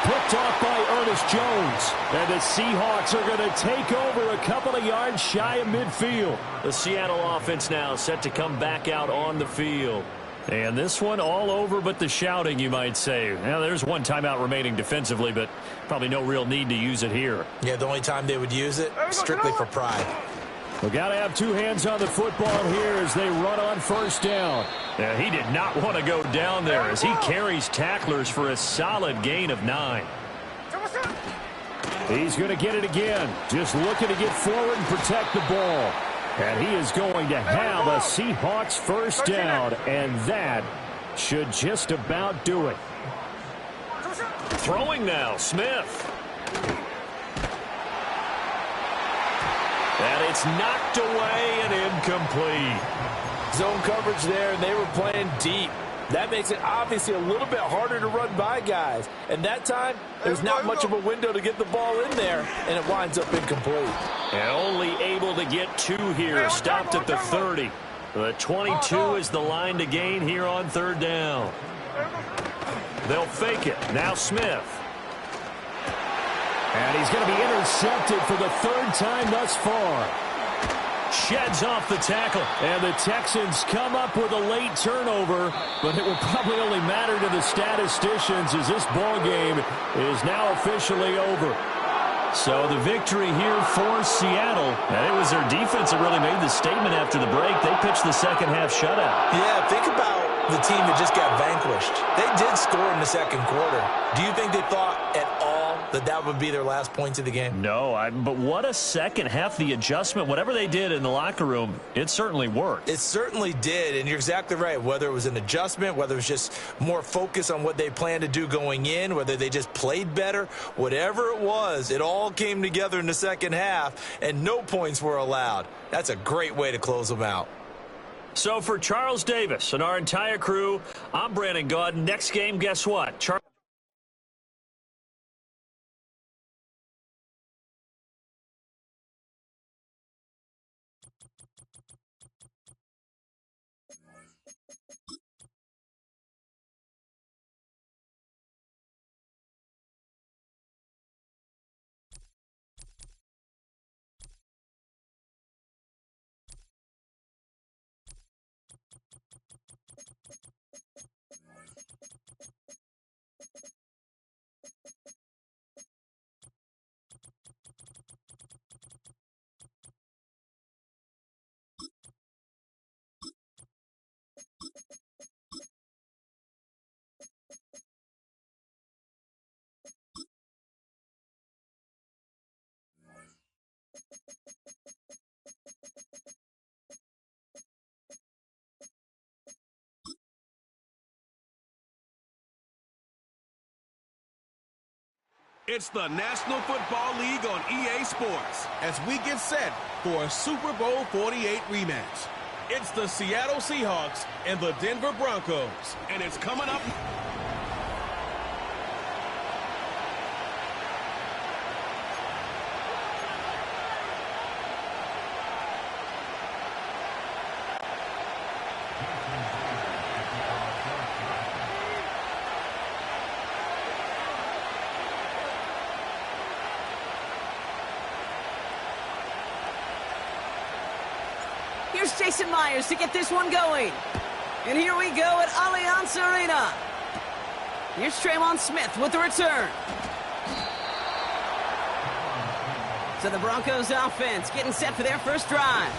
Picked off by Ernest Jones. And the Seahawks are going to take over a couple of yards shy of midfield. The Seattle offense now set to come back out on the field. And this one all over but the shouting, you might say. Now, there's one timeout remaining defensively, but probably no real need to use it here. Yeah, the only time they would use it, strictly for pride. We've got to have 2 hands on the football here as they run on 1st down. Yeah, he did not want to go down there as he carries tacklers for a solid gain of 9. He's going to get it again. Just looking to get forward and protect the ball. And he is going to have a Seahawks 1st down, and that should just about do it. Throwing now, Smith. And it's knocked away and incomplete. Zone coverage there, and they were playing deep. That makes it obviously a little bit harder to run by guys. And that time, there's not much of a window to get the ball in there, and it winds up incomplete. And only able to get 2 here. Stopped at the 30. The 22 is the line to gain here on 3rd down. They'll fake it. Now Smith. And he's going to be intercepted for the 3rd time thus far. sheds off the tackle. And the Texans come up with a late turnover, but it will probably only matter to the statisticians as this ball game is now officially over. So the victory here for Seattle. And it was their defense that really made the statement after the break. They pitched the second half shutout. Yeah, think about the team that just got vanquished. They did score in the second quarter. Do you think they thought at all that would be their last points of the game? No, but what a second half. The adjustment, whatever they did in the locker room, it certainly worked. It certainly did, and you're exactly right. Whether it was an adjustment, whether it was just more focus on what they planned to do going in, whether they just played better, whatever it was, it all came together in the second half, and no points were allowed. That's a great way to close them out. So for Charles Davis and our entire crew, I'm Brandon Gaudin. Next game, guess what? It's the National Football League on EA Sports as we get set for a Super Bowl 48 rematch. It's the Seattle Seahawks and the Denver Broncos, and it's coming up. Here's Jason Myers to get this one going. And here we go at Allianz Arena. Here's Tremon Smith with the return. So the Broncos offense getting set for their first drive.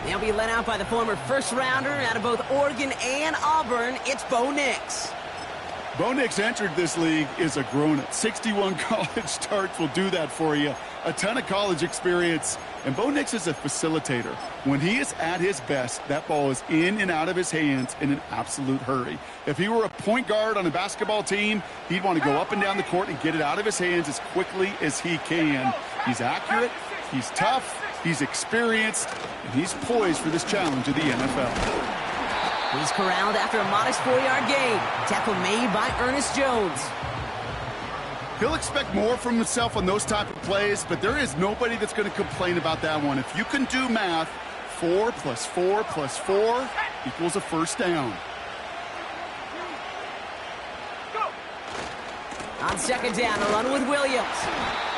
They'll be led out by the former first-rounder out of both Oregon and Auburn. It's Bo Nix. Bo Nix entered this league as a grown-up. 61 college starts will do that for you. A ton of college experience. And Bo Nix is a facilitator. When he is at his best, that ball is in and out of his hands in an absolute hurry. If he were a point guard on a basketball team, he'd want to go up and down the court and get it out of his hands as quickly as he can. He's accurate, he's tough, he's experienced, and he's poised for this challenge of the NFL. He's corralled after a modest 4-yard gain. Tackle made by Ernest Jones. He'll expect more from himself on those type of plays, but there is nobody that's going to complain about that one. If you can do math, 4 + 4 + 4 equals a first down. On second down, a run with Williams.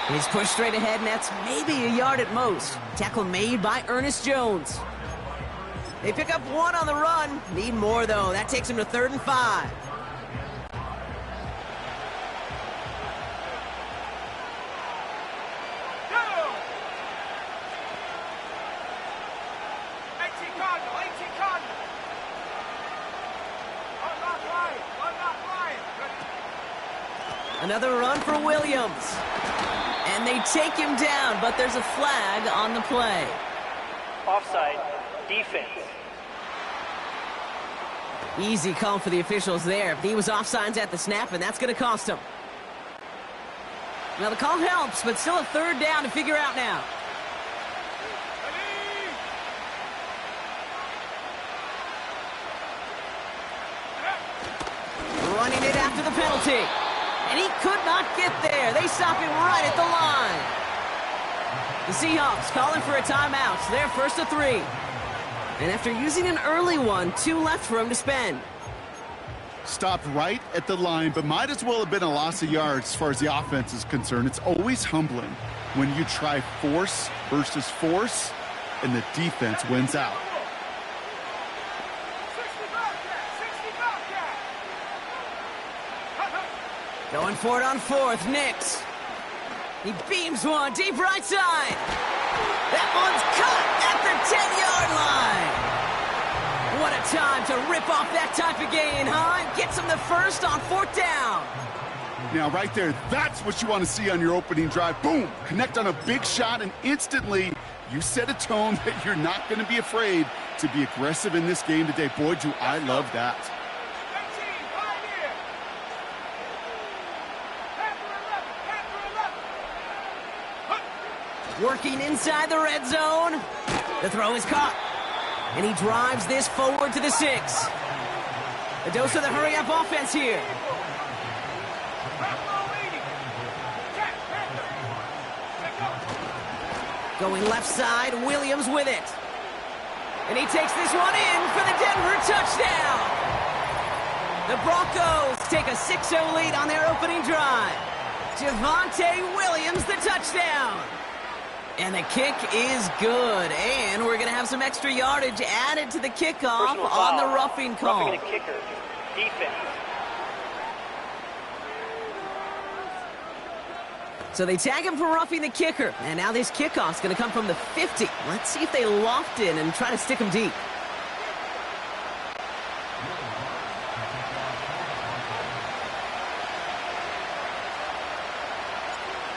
He's pushed straight ahead, and that's maybe a yard at most. Tackle made by Ernest Jones. They pick up 1 on the run. Need more, though. That takes him to 3rd and 5. Another run for Williams. And they take him down, but there's a flag on the play. Offside, defense. Easy call for the officials there. He was offsides at the snap, and that's going to cost him. Now, the call helps, but still a 3rd down to figure out now. Running it after the penalty. And he could not get there. They stop him right at the line. The Seahawks calling for a timeout. So they're 1st and 3. And after using an early one, 2 left for him to spend. Stopped right at the line, but might as well have been a loss of yards as far as the offense is concerned. It's always humbling when you try force versus force, and the defense wins out. 60 Gtowncapp. Going for it on fourth, Nix. He beams one deep right side. That one's caught at the 10-yard line. What a time to rip off that type of gain, huh? Gets him the first on fourth down. Now, right there, that's what you want to see on your opening drive. Boom! Connect on a big shot, and instantly you set a tone that you're not going to be afraid to be aggressive in this game today. Boy, do I love that. 18, Pioneer. Panther 11. Working inside the red zone. The throw is caught. And he drives this forward to the 6. A dose of the hurry-up offense here. Going left side, Williams with it. And he takes this one in for the Denver touchdown. The Broncos take a 6-0 lead on their opening drive. Javonte Williams, the touchdown. And the kick is good. And we're going to have some extra yardage added to the kickoff Personal on the foul. roughing call. Roughing the kicker. Defense. So they tag him for roughing the kicker. And now this kickoff's going to come from the 50. Let's see if they loft in and try to stick him deep.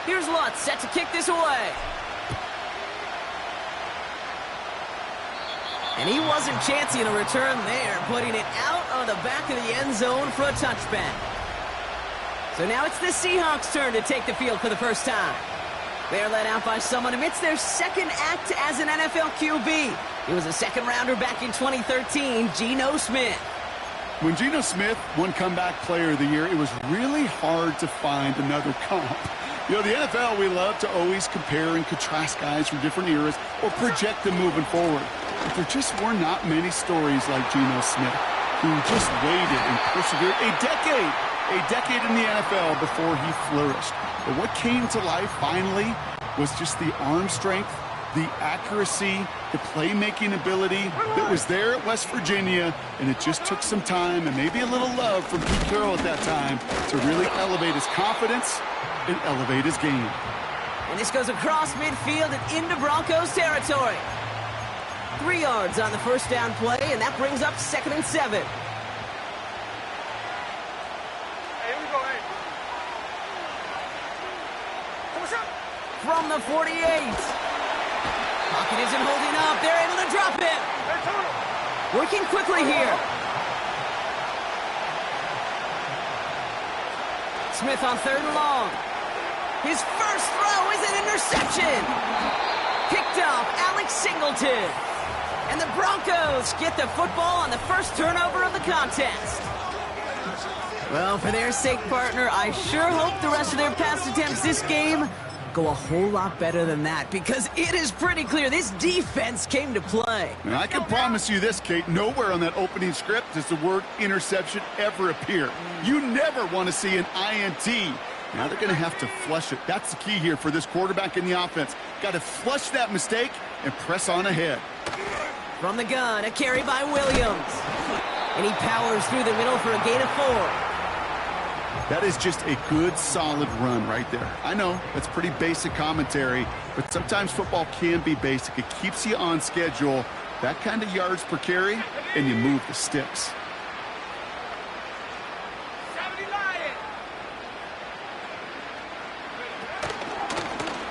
Here's Lutz set to kick this away. And he wasn't chancing a return there, putting it out of the back of the end zone for a touchback. So now it's the Seahawks' turn to take the field for the first time. They're led out by someone amidst their second act as an NFL QB. He was a second-rounder back in 2013, Geno Smith. When Geno Smith won Comeback Player of the Year, it was really hard to find another comp. You know, the NFL, we love to always compare and contrast guys from different eras or project them moving forward. But there just were not many stories like Geno Smith, who just waited and persevered a decade in the NFL before he flourished. But what came to life finally was just the arm strength, the accuracy, the playmaking ability that was there at West Virginia, and it just took some time and maybe a little love from Pete Carroll at that time to really elevate his confidence and elevate his game. And this goes across midfield and into Broncos territory. 3 yards on the first down play, and that brings up 2nd and 7. Hey, here we go, hey. What's up? From the 48. Pocket isn't holding up. They're able to drop it. Hey, Tony. Working quickly here. Smith on 3rd and long. His first throw is an interception. Picked off Alex Singleton. And the Broncos get the football on the first turnover of the contest. Well, for their sake, partner, I sure hope the rest of their pass attempts this game go a whole lot better than that, because it is pretty clear this defense came to play. And I can promise you this, Kate, nowhere on that opening script does the word interception ever appear. You never want to see an INT. Now they're going to have to flush it. That's the key here for this quarterback in the offense. Got to flush that mistake and press on ahead. From the gun, a carry by Williams. And he powers through the middle for a gain of 4. That is just a good, solid run right there. I know, that's pretty basic commentary, but sometimes football can be basic. It keeps you on schedule, that kind of yards per carry, and you move the sticks. 70 Lion.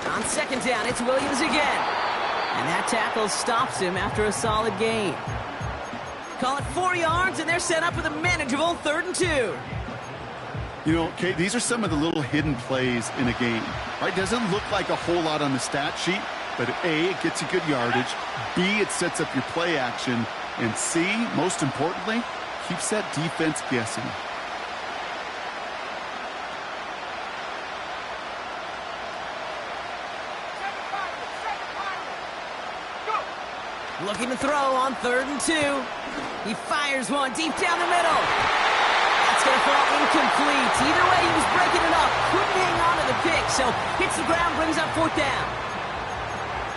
On 2nd down, it's Williams again. And that tackle stops him after a solid gain. Call it 4 yards, and they're set up with a manageable 3rd and 2. You know, Kate, these are some of the little hidden plays in a game, right? Doesn't look like a whole lot on the stat sheet, but A, it gets you good yardage, B, it sets up your play action, and C, most importantly, keeps that defense guessing. Looking to throw on 3rd and 2. He fires one deep down the middle. That's going to fall incomplete. Either way, he was breaking it up. Couldn't hang on to the pick, so hits the ground, brings up 4th down.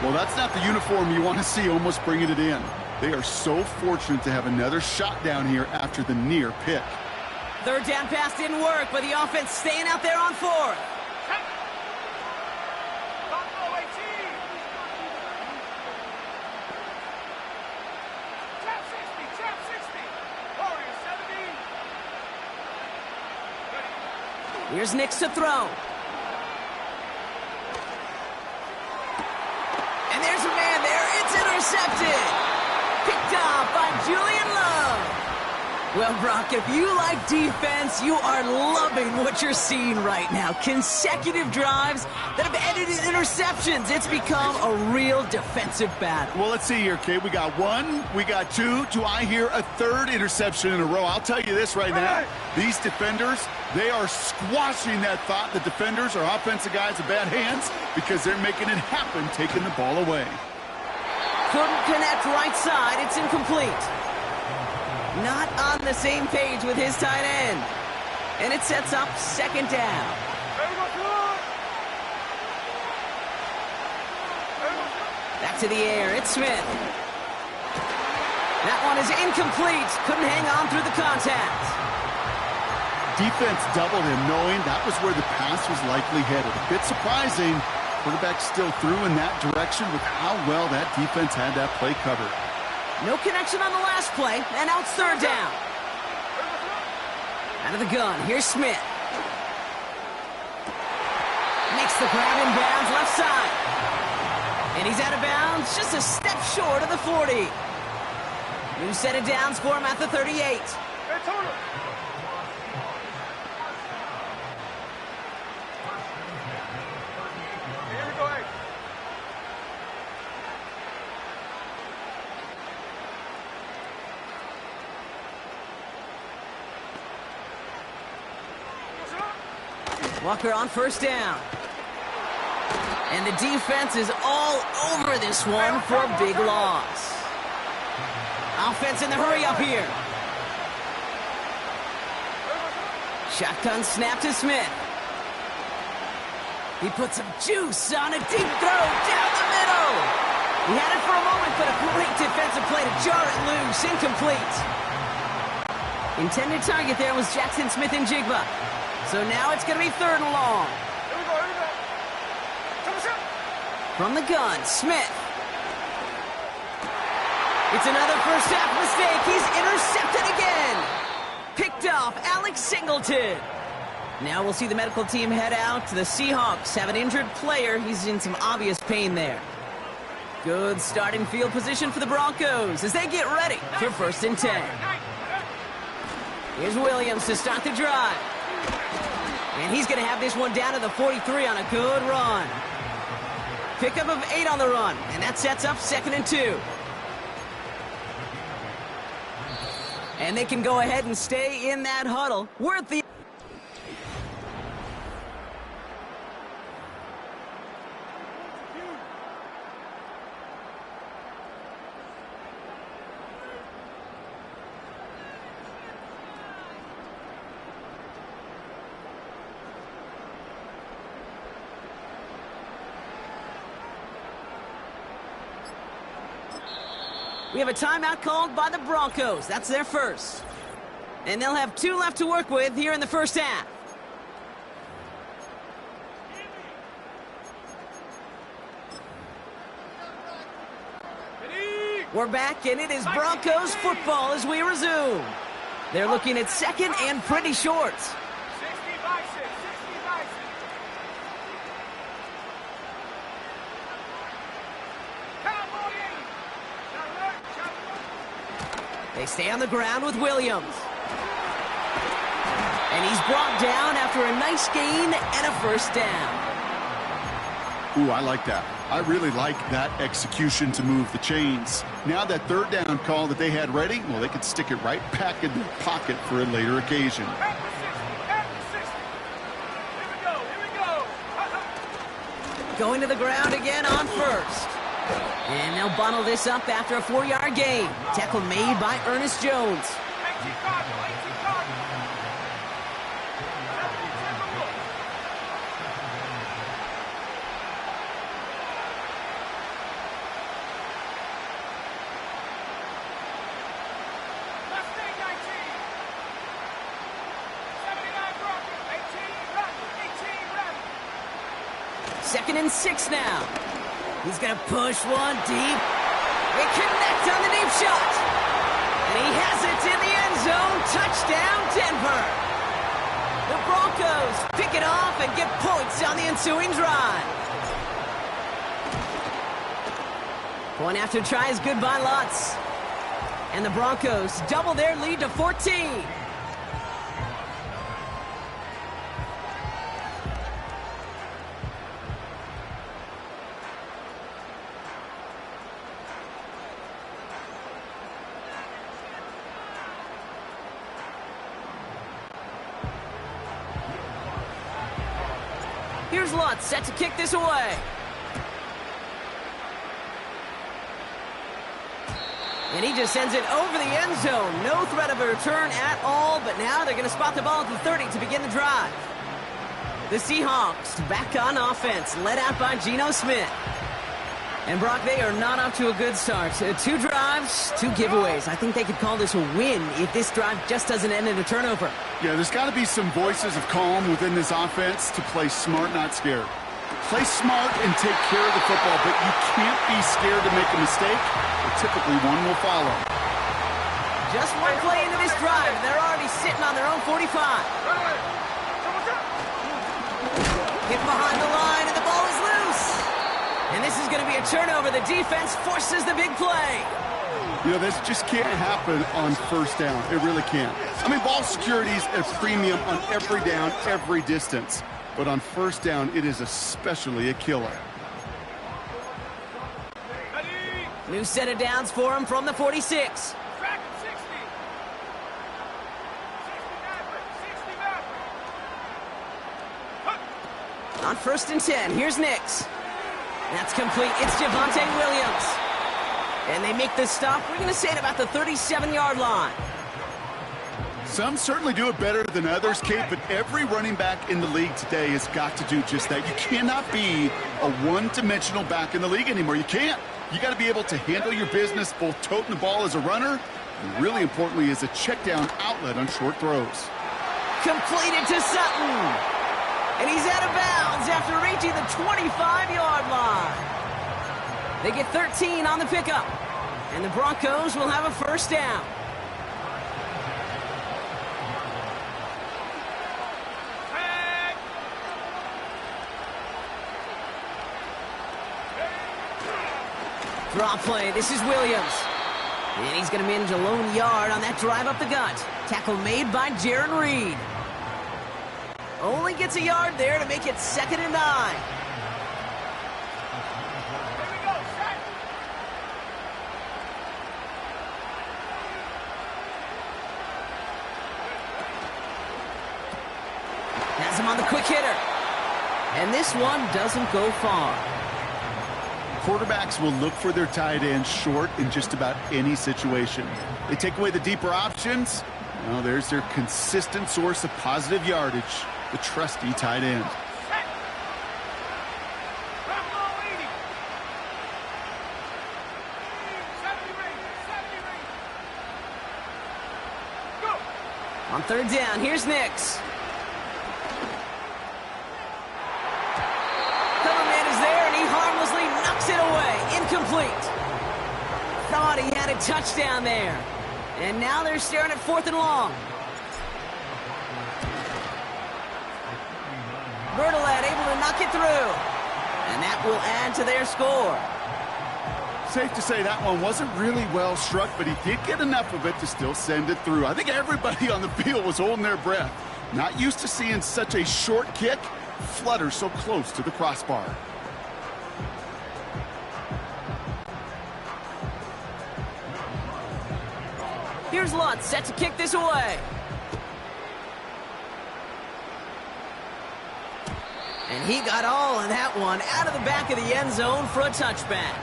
Well, that's not the uniform you want to see almost bringing it in. They are so fortunate to have another shot down here after the near pick. Third down pass didn't work, but the offense staying out there on fourth. Here's Nix to throw. And there's a man there. It's intercepted. Picked off by Julian Love. Well, Brock, if you like defense, you are loving what you're seeing right now. Consecutive drives that have ended in interceptions. It's become a real defensive battle. Well, let's see here, kid. We got one, we got two. Do I hear a third interception in a row? I'll tell you this right now. These defenders, they are squashing that thought the defenders or offensive guys have bad hands because they're making it happen, taking the ball away. Couldn't connect right side. It's incomplete. Not on the same page with his tight end. And it sets up second down. Back to the air. It's Smith. That one is incomplete. Couldn't hang on through the contact. Defense doubled him, knowing that was where the pass was likely headed. A bit surprising. Quarterback still threw in that direction with how well that defense had that play covered. No connection on the last play, and now it's third down. Out of the gun, here's Smith. Makes the grab in bounds, left side. And he's out of bounds, just a step short of the 40. New set of downs for him at the 38. Walker on first down. And the defense is all over this one for a big loss. Offense in the hurry up here. Shotgun snap to Smith. He puts some juice on a deep throw down the middle. He had it for a moment, but a great defensive play to jar it loose. Incomplete. Intended target there was Jackson Smith-Njigba. So now it's going to be third and long. Here we go. From the gun, Smith. It's another first half mistake. He's intercepted again. Picked off Alex Singleton. Now we'll see the medical team head out to the Seahawks. Have an injured player. He's in some obvious pain there. Good starting field position for the Broncos as they get ready for first and 10. Here's Williams to start the drive. And he's going to have this one down to the 43 on a good run. Pickup of 8 on the run, and that sets up second and 2. And they can go ahead and stay in that huddle. Worth the... We have a timeout called by the Broncos. That's their first. And they'll have 2 left to work with here in the first half. We're back, and it is Broncos football as we resume. They're looking at second and pretty short. They stay on the ground with Williams. And he's brought down after a nice gain and a first down. Ooh, I like that. I really like that execution to move the chains. Now that third down call that they had ready, well, they could stick it right back in their pocket for a later occasion. Going to the ground again on first. And they'll bundle this up after a 4-yard gain. Tackle made by Ernest Jones. 2nd and 6 now. He's going to push one deep. They connect on the deep shot. And he has it in the end zone. Touchdown, Denver. The Broncos pick it off and get points on the ensuing drive. Point after try is good by Lutz. And the Broncos double their lead to 14. Here's Lutz set to kick this away. And he just sends it over the end zone. No threat of a return at all, but now they're going to spot the ball at the 30 to begin the drive. The Seahawks back on offense, led out by Geno Smith. And Brock, they are not off to a good start. 2 drives, 2 giveaways. I think they could call this a win if this drive just doesn't end in a turnover. Yeah, there's got to be some voices of calm within this offense to play smart, not scared. Play smart and take care of the football, but you can't be scared to make a mistake, or typically one will follow. Just one play into this drive, and they're already sitting on their own 45. Hit behind the line, and the ball is loose. And this is going to be a turnover. The defense forces the big play. You know, this just can't happen on first down. It really can't. I mean, ball security is a premium on every down, every distance. But on first down, it is especially a killer. New set of downs for him from the 46. On 1st and 10, here's Nix. That's complete. It's Javonte Williams. And they make this stop, we're going to say, at about the 37-yard line. Some certainly do it better than others, Kate, but every running back in the league today has got to do just that. You cannot be a one-dimensional back in the league anymore. You can't. You got to be able to handle your business, both toting the ball as a runner, and really importantly, as a check-down outlet on short throws. Completed to Sutton. And he's out of bounds after reaching the 25-yard line. They get 13 on the pickup. And the Broncos will have a first down. Draw play. This is Williams. And he's going to manage a lone yard on that drive up the gut. Tackle made by Jaron Reed. Only gets a yard there to make it 2nd and 9. Has him on the quick hitter. And this one doesn't go far. Quarterbacks will look for their tight end short in just about any situation. They take away the deeper options. Well, there's their consistent source of positive yardage, the trusty tight end. On 3rd down, here's Nix. It away. Incomplete. Thought he had a touchdown there. And now they're staring at 4th and long. Bertolet able to knock it through. And that will add to their score. Safe to say that one wasn't really well struck, but he did get enough of it to still send it through. I think everybody on the field was holding their breath. Not used to seeing such a short kick flutter so close to the crossbar. Here's Lutz set to kick this away. And he got all of that one out of the back of the end zone for a touchback.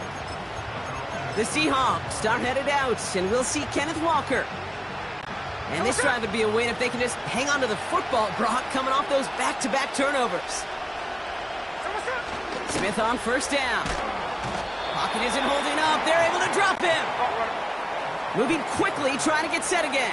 The Seahawks are headed out, and we'll see Kenneth Walker. And this drive would be a win if they can just hang on to the football, Brock, coming off those back-to-back turnovers. Smith on 1st down. Pocket isn't holding up. They're able to drop him. Moving quickly, trying to get set again.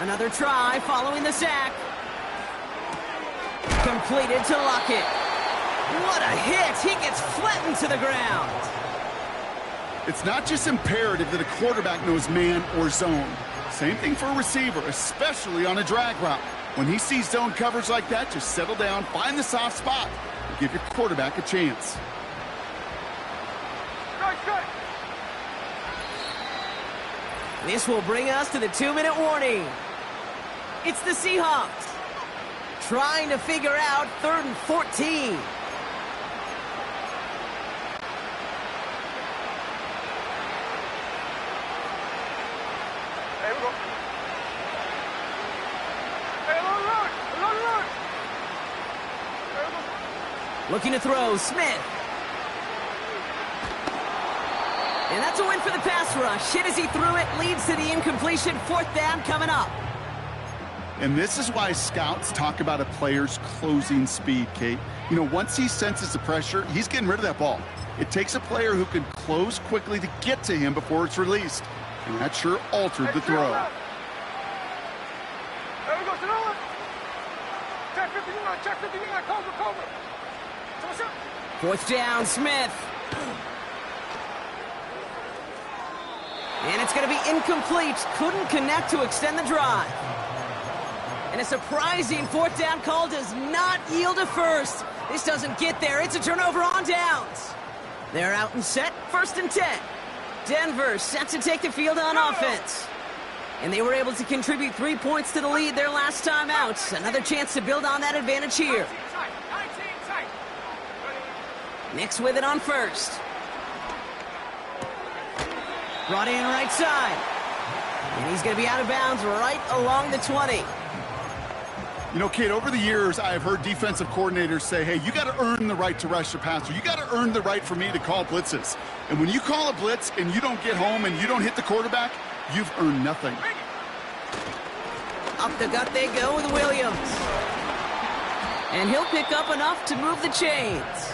Another try following the sack. Completed to Lockett. What a hit! He gets flattened to the ground. It's not just imperative that a quarterback knows man or zone. Same thing for a receiver, especially on a drag route. When he sees zone coverage like that, just settle down, find the soft spot, and give your quarterback a chance. This will bring us to the 2-minute warning. It's the Seahawks trying to figure out 3rd and 14. Looking to throw, Smith. And that's a win for the pass rush. Hit as he threw it, leads to the incompletion. 4th down coming up. And this is why scouts talk about a player's closing speed, Kate. You know, once he senses the pressure, he's getting rid of that ball. It takes a player who can close quickly to get to him before it's released. And that sure altered the throw. There we go, Sonoma. Check 59, check 59, Cobra. 4th down, Smith. And it's going to be incomplete. Couldn't connect to extend the drive. And a surprising 4th down call does not yield a first. This doesn't get there. It's a turnover on downs. They're out and set, 1st and 10. Denver set to take the field on offense. And they were able to contribute 3 points to the lead their last time out. Another chance to build on that advantage here. Nix with it on 1st. Brought in right side. And he's going to be out of bounds right along the 20. You know, Kate, over the years, I've heard defensive coordinators say, hey, you got to earn the right to rush the passer. You got to earn the right for me to call blitzes. And when you call a blitz and you don't get home and you don't hit the quarterback, you've earned nothing. Up the gut they go with Williams. And he'll pick up enough to move the chains.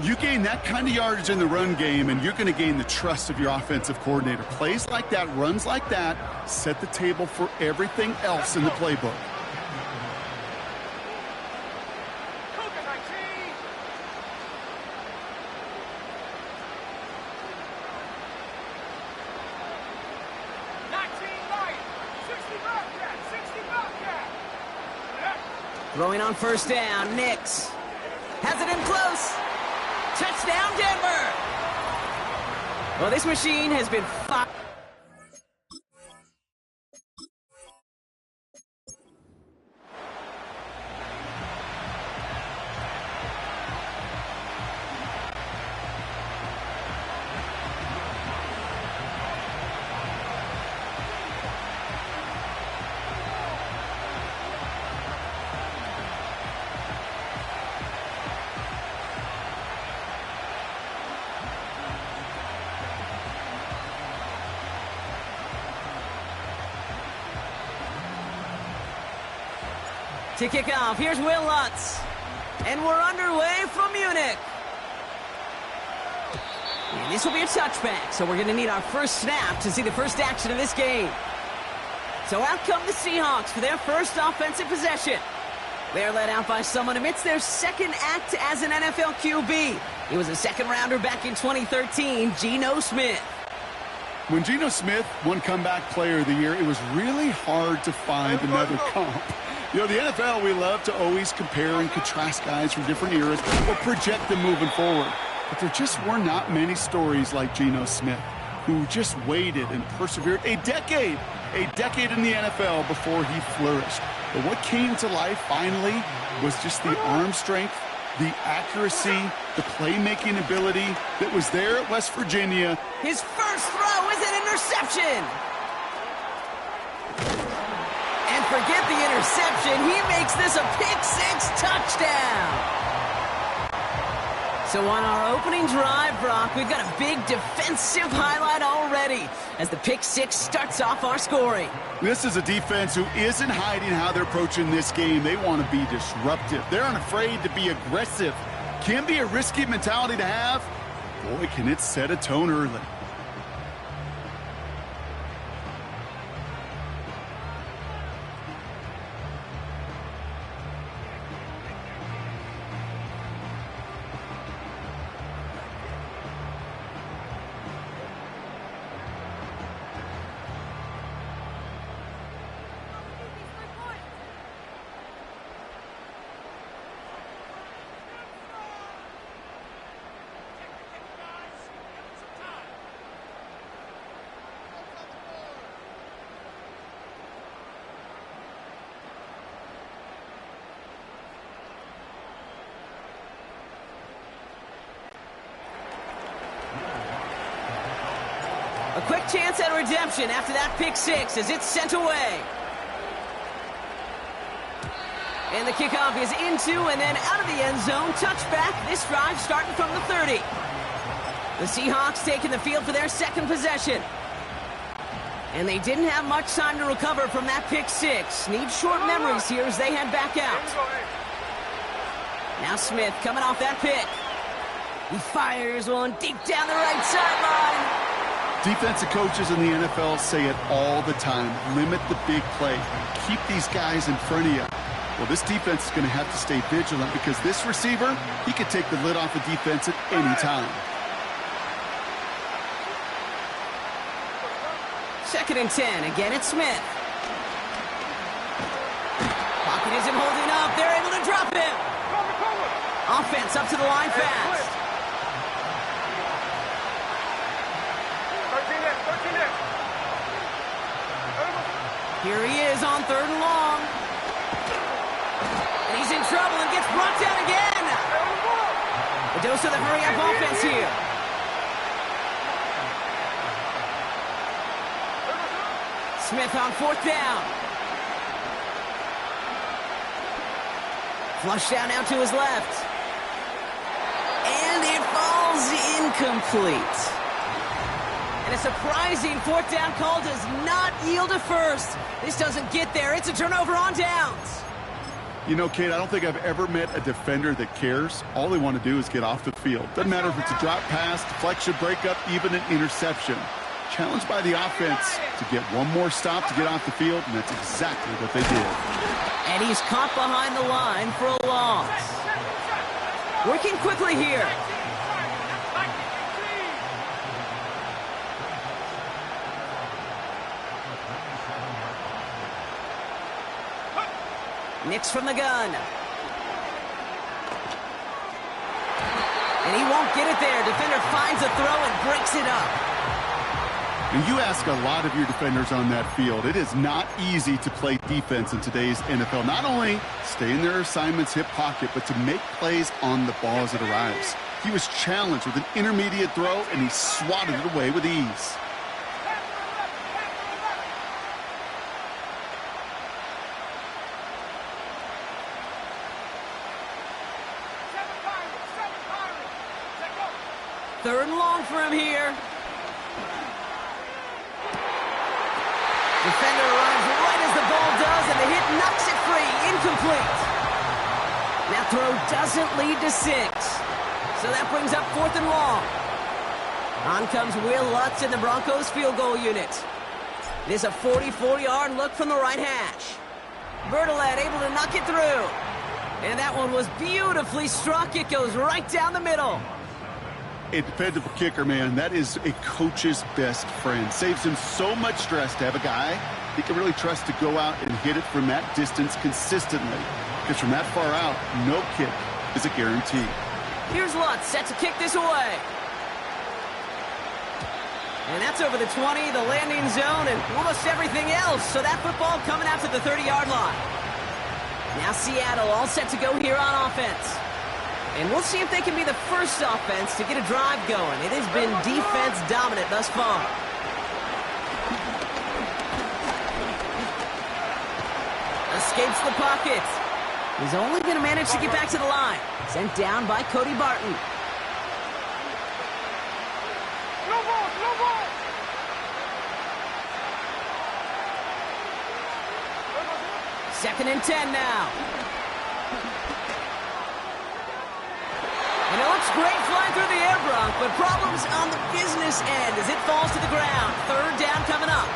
You gain that kind of yardage in the run game, and you're going to gain the trust of your offensive coordinator. Plays like that, runs like that, set the table for everything else in the playbook. Throwing on 1st down, Nix. Has it in close. Touchdown, Denver! Well, this machine has been fired. To kick off, here's Will Lutz. And we're underway from Munich. And this will be a touchback, so we're going to need our first snap to see the first action of this game. So out come the Seahawks for their first offensive possession. They're led out by someone amidst their second act as an NFL QB. He was a second-rounder back in 2013, Geno Smith. When Geno Smith won Comeback Player of the Year, it was really hard to find another comp. You know, the NFL, we love to always compare and contrast guys from different eras or project them moving forward. But there just were not many stories like Geno Smith, who just waited and persevered a decade in the NFL before he flourished. But what came to life finally was just the arm strength, the accuracy, the playmaking ability that was there at West Virginia. His first throw is an interception. And forget the interception. He makes this a pick-6 touchdown. So on our opening drive, Brock, we've got a big defensive highlight already as the pick-6 starts off our scoring. This is a defense who isn't hiding how they're approaching this game. They want to be disruptive. They're unafraid to be aggressive. Can be a risky mentality to have. Boy, can it set a tone early. A quick chance at redemption after that pick six as it's sent away. And the kickoff is into and then out of the end zone. Touchback. This drive starting from the 30. The Seahawks taking the field for their second possession. And they didn't have much time to recover from that pick six. Need short memories here as they head back out. Now Smith coming off that pick. He fires one deep down the right sideline. Defensive coaches in the NFL say it all the time. Limit the big play. Keep these guys in front of you. Well, this defense is going to have to stay vigilant because this receiver, he could take the lid off the defense at any time. Second and 10. Again, it's Smith. Pocket isn't holding up. They're able to drop him. Offense up to the line fast. 13 there. Here he is on third and long. And he's in trouble and gets brought down again. A dose of the hurry-up offense here. Smith on fourth down. Flush down now to his left. And it falls incomplete. And a surprising fourth down call does not yield a first. This doesn't get there. It's a turnover on downs. You know, Kate, I don't think I've ever met a defender that cares. All they want to do is get off the field. Doesn't matter if it's a drop pass, deflection, breakup, even an interception. Challenged by the offense to get one more stop to get off the field, and that's exactly what they did. And he's caught behind the line for a loss. Working quickly here. Nix from the gun. And he won't get it there. Defender finds a throw and breaks it up. And you ask a lot of your defenders on that field. It is not easy to play defense in today's NFL. Not only stay in their assignment's hip pocket, but to make plays on the ball as it arrives. He was challenged with an intermediate throw, and he swatted it away with ease. Third and long for him here. Defender runs right as the ball does, and the hit knocks it free. Incomplete. That throw doesn't lead to 6. So that brings up fourth and long. On comes Will Lutz in the Broncos field goal unit. It is a 44-yard look from the right hash. Bertolet able to knock it through. And that one was beautifully struck. It goes right down the middle. A dependable kicker, man, that is a coach's best friend. Saves him so much stress to have a guy he can really trust to go out and hit it from that distance consistently. Because from that far out, no kick is a guarantee. Here's Lutz set to kick this away. And that's over the 20, the landing zone, and almost everything else. So that football coming out to the 30-yard line. Now Seattle all set to go here on offense. And we'll see if they can be the first offense to get a drive going. It has been defense dominant thus far. Escapes the pocket. He's only going to manage to get back to the line. Sent down by Cody Barton. No ball. Second and 10 now. And it looks great flying through the air, Bronk, but problems on the business end as it falls to the ground. Third down coming up.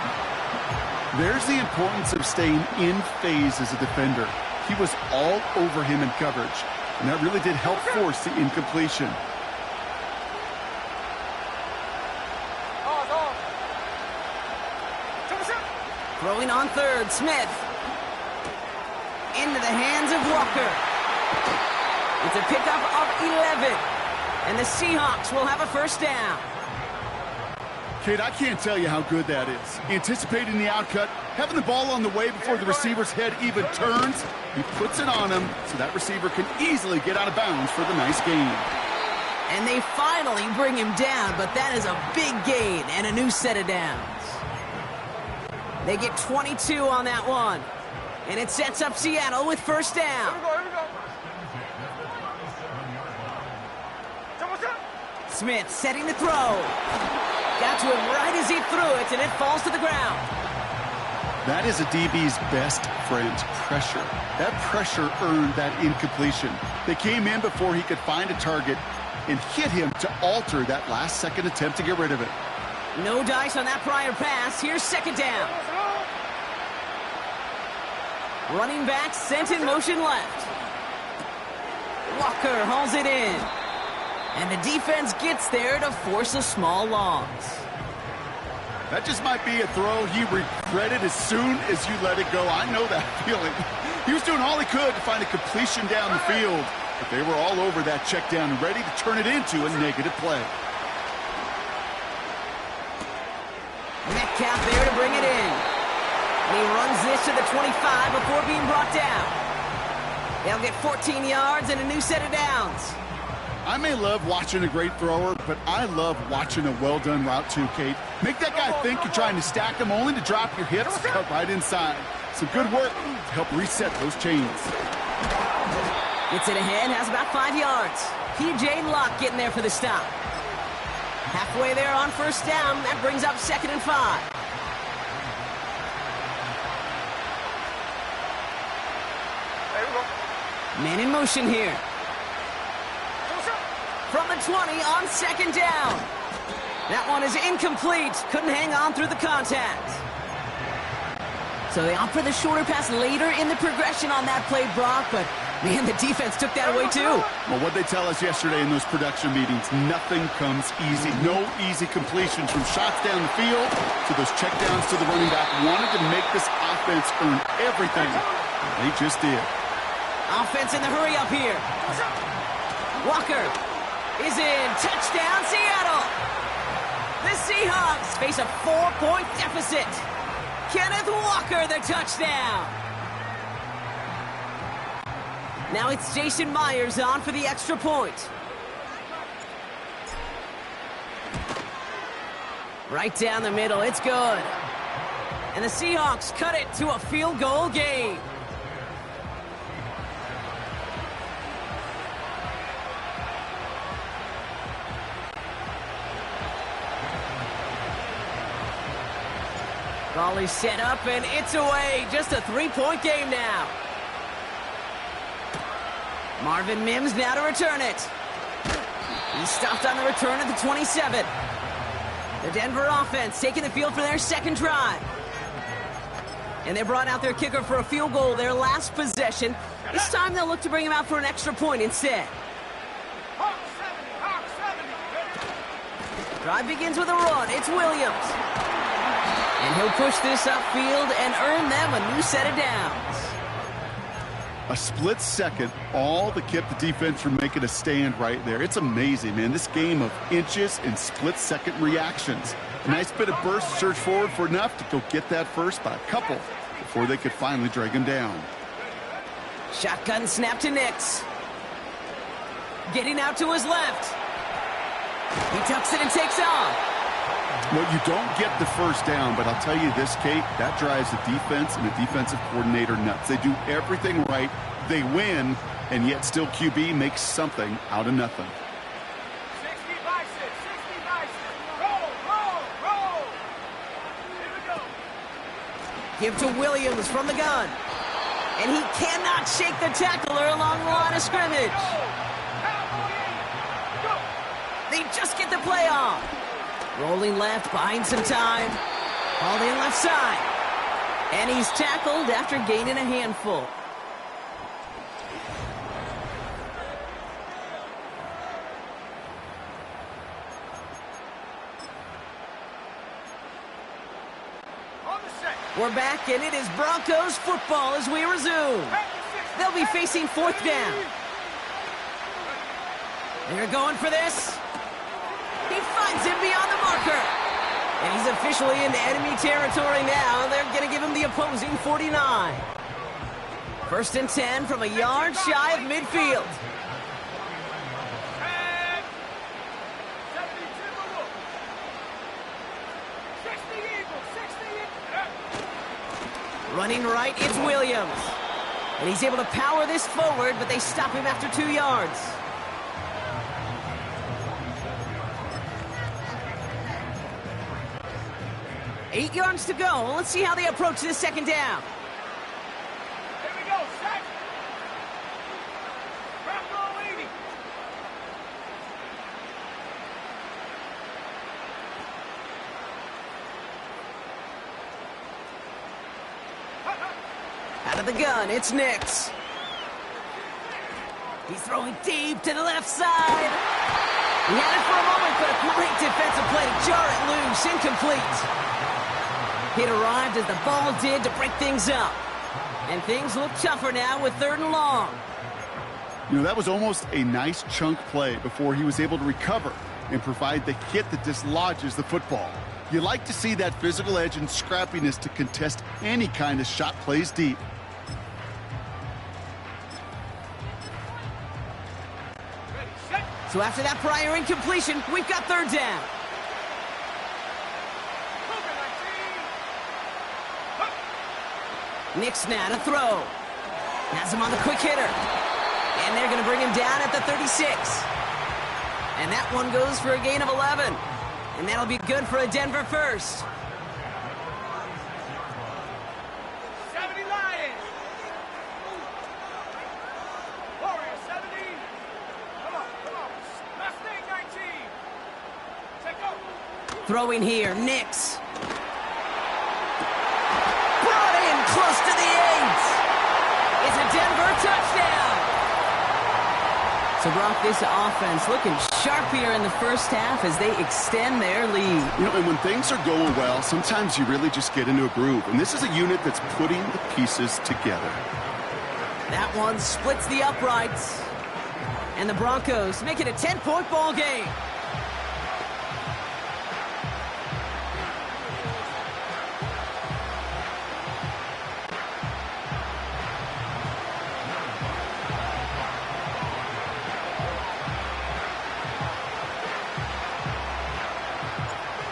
There's the importance of staying in phase as a defender. He was all over him in coverage, and that really did help force the incompletion. Throwing on third, Smith. Into the hands of Walker. It's a pickup of 11. And the Seahawks will have a first down. Kate, I can't tell you how good that is. Anticipating the outcut, having the ball on the way before the receiver's head even turns, he puts it on him so that receiver can easily get out of bounds for the nice gain. And they finally bring him down, but that is a big gain. and a new set of downs. They get 22 on that one. And it sets up Seattle with first down. Smith setting the throw. Got to him right as he threw it, and it falls to the ground. That is a DB's best friend, pressure. That pressure earned that incompletion. They came in before he could find a target and hit him to alter that last-second attempt to get rid of it. No dice on that prior pass. Here's second down. Running back sent in motion left. Walker hauls it in. And the defense gets there to force a small loss. That just might be a throw he regretted as soon as you let it go. I know that feeling. He was doing all he could to find a completion down the field, but they were all over that check down and ready to turn it into a negative play. Metcalf there to bring it in. And he runs this to the 25 before being brought down. They'll get 14 yards and a new set of downs. I may love watching a great thrower, but I love watching a well-done route too, Kate. Make that guy think you're trying to stack him only to drop your hips, cut right inside. Some good work to help reset those chains. Gets it ahead, has about 5 yards. P.J. Locke getting there for the stop. Halfway there on first down. That brings up 2nd and 5. Man in motion here. From the 20 on 2nd down. That one is incomplete. Couldn't hang on through the contact. So they opt for the shorter pass later in the progression on that play, Brock, but man, the defense took that away too. Well, what they tell us yesterday in those production meetings, nothing comes easy. No easy completions from shots down the field to those checkdowns to the running back. Wanted to make this offense earn everything. They just did. Offense in the hurry up here. Walker is in. Touchdown, Seattle. The Seahawks face a 4-point deficit. Kenneth Walker, the touchdown. Now it's Jason Myers on for the extra point. Right down the middle, it's good. And the Seahawks cut it to a field goal game. Volley set up, and it's away. Just a 3-point game now. Marvin Mims now to return it. He stopped on the return at the 27. The Denver offense taking the field for their second drive. And they brought out their kicker for a field goal their last possession. This time they'll look to bring him out for an extra point instead. Drive begins with a run. It's Williams. And he'll push this upfield and earn them a new set of downs. A split second, all that kept the defense from making a stand right there. It's amazing, man. This game of inches and split-second reactions. A nice bit of burst, surge forward for enough to go get that first by a couple before they could finally drag him down. Shotgun snap to Nix. Getting out to his left. He tucks it and takes off. Well, you don't get the first down, but I'll tell you this, Kate, that drives the defense and the defensive coordinator nuts. They do everything right, they win, and yet still QB makes something out of nothing. 60 bicep, 60 bicep. Roll, roll, roll. Here we go. Give to Williams from the gun. And he cannot shake the tackler along the line of scrimmage. They just get the play off. Rolling left, buying some time. Hauled in left side. And he's tackled after gaining a handful. We're back, and it is Broncos football as we resume. They'll be facing 4th down. They're going for this. He finds him beyond the marker. And he's officially into enemy territory now. They're going to give him the opposing 49. 1st and 10 from a yard shy of midfield. Running right, it's Williams. And he's able to power this forward, but they stop him after 2 yards. Eight yards to go. Let's see how they approach this second down. Here we go, set. Bronco leading. Out of the gun, it's Nix. He's throwing deep to the left side. He had it for a moment, but a great defensive play to jar it loose. Incomplete. It arrived as the ball did to break things up. And things look tougher now with 3rd and long. You know, that was almost a nice chunk play before he was able to recover and provide the hit that dislodges the football. You like to see that physical edge and scrappiness to contest any kind of shot plays deep. So after that prior incompletion, we've got 3rd down. Nix now to throw. Has him on the quick hitter. And they're going to bring him down at the 36. And that one goes for a gain of 11. And that'll be good for a Denver first. 70 Lions. Warriors 70. Come on. Mustang 19. Take go. Throwing here, Nix. Brought in close to the 8. It's a Denver touchdown. So, Brock, this offense looking sharp here in the first half as they extend their lead. You know, and when things are going well, sometimes you really just get into a groove. And this is a unit that's putting the pieces together. That one splits the uprights. And the Broncos make it a 10-point ball game.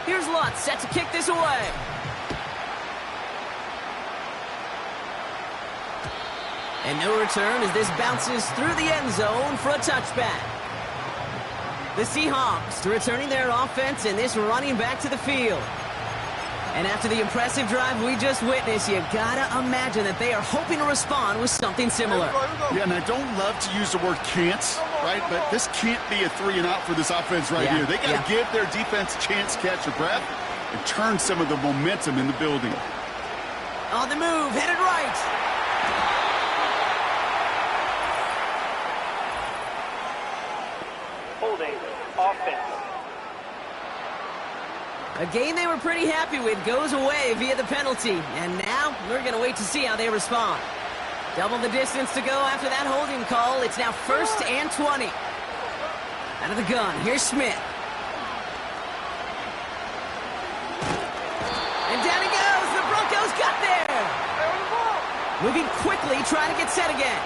Here's Lutz, set to kick this away. And no return as this bounces through the end zone for a touchback. The Seahawks returning their offense and this running back to the field. And after the impressive drive we just witnessed, you gotta imagine that they are hoping to respond with something similar. Yeah, and I don't love to use the word can't, right? But this can't be a 3-and-out for this offense right here. They got to give their defense a chance to catch their breath and turn some of the momentum in the building. On the move, headed right. Holding offense. A game they were pretty happy with goes away via the penalty. And now we're going to wait to see how they respond. Double the distance to go after that holding call. It's now 1st and 20. Out of the gun, here's Smith. And down he goes. The Broncos got there. Moving quickly, trying to get set again.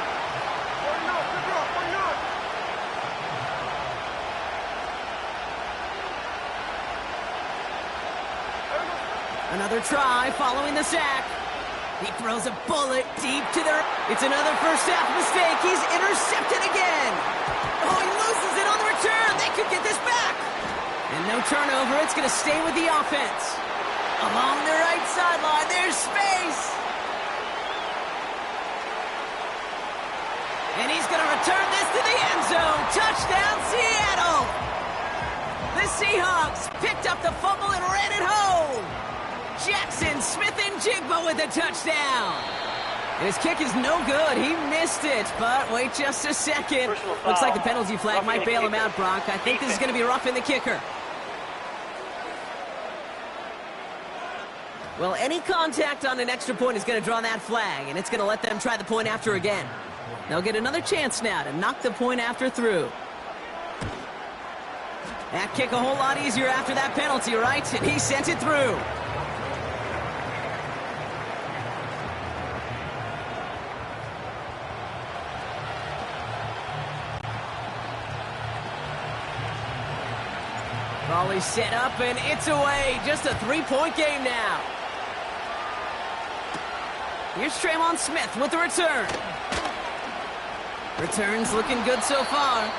Another try following the sack. He throws a bullet deep to their... It's another first half mistake. He's intercepted again. Oh, he loses it on the return. They could get this back. And no turnover. It's going to stay with the offense. Along the right sideline, there's space. And he's going to return this to the end zone. Touchdown, Seattle. The Seahawks picked up the fumble and ran it home. Jackson Smith-Njigba with a touchdown. His kick is no good. He missed it, but wait just a second. Looks like the penalty flag might bail him out, Brock. I think this is going to be roughing the kicker. Well, any contact on an extra point is going to draw that flag, and it's going to let them try the point after again. They'll get another chance now to knock the point after through. That kick a whole lot easier after that penalty, right? And he sent it through. Volley set up, and it's away. Just a three-point game now. Here's Traymon Smith with the return. Return's looking good so far.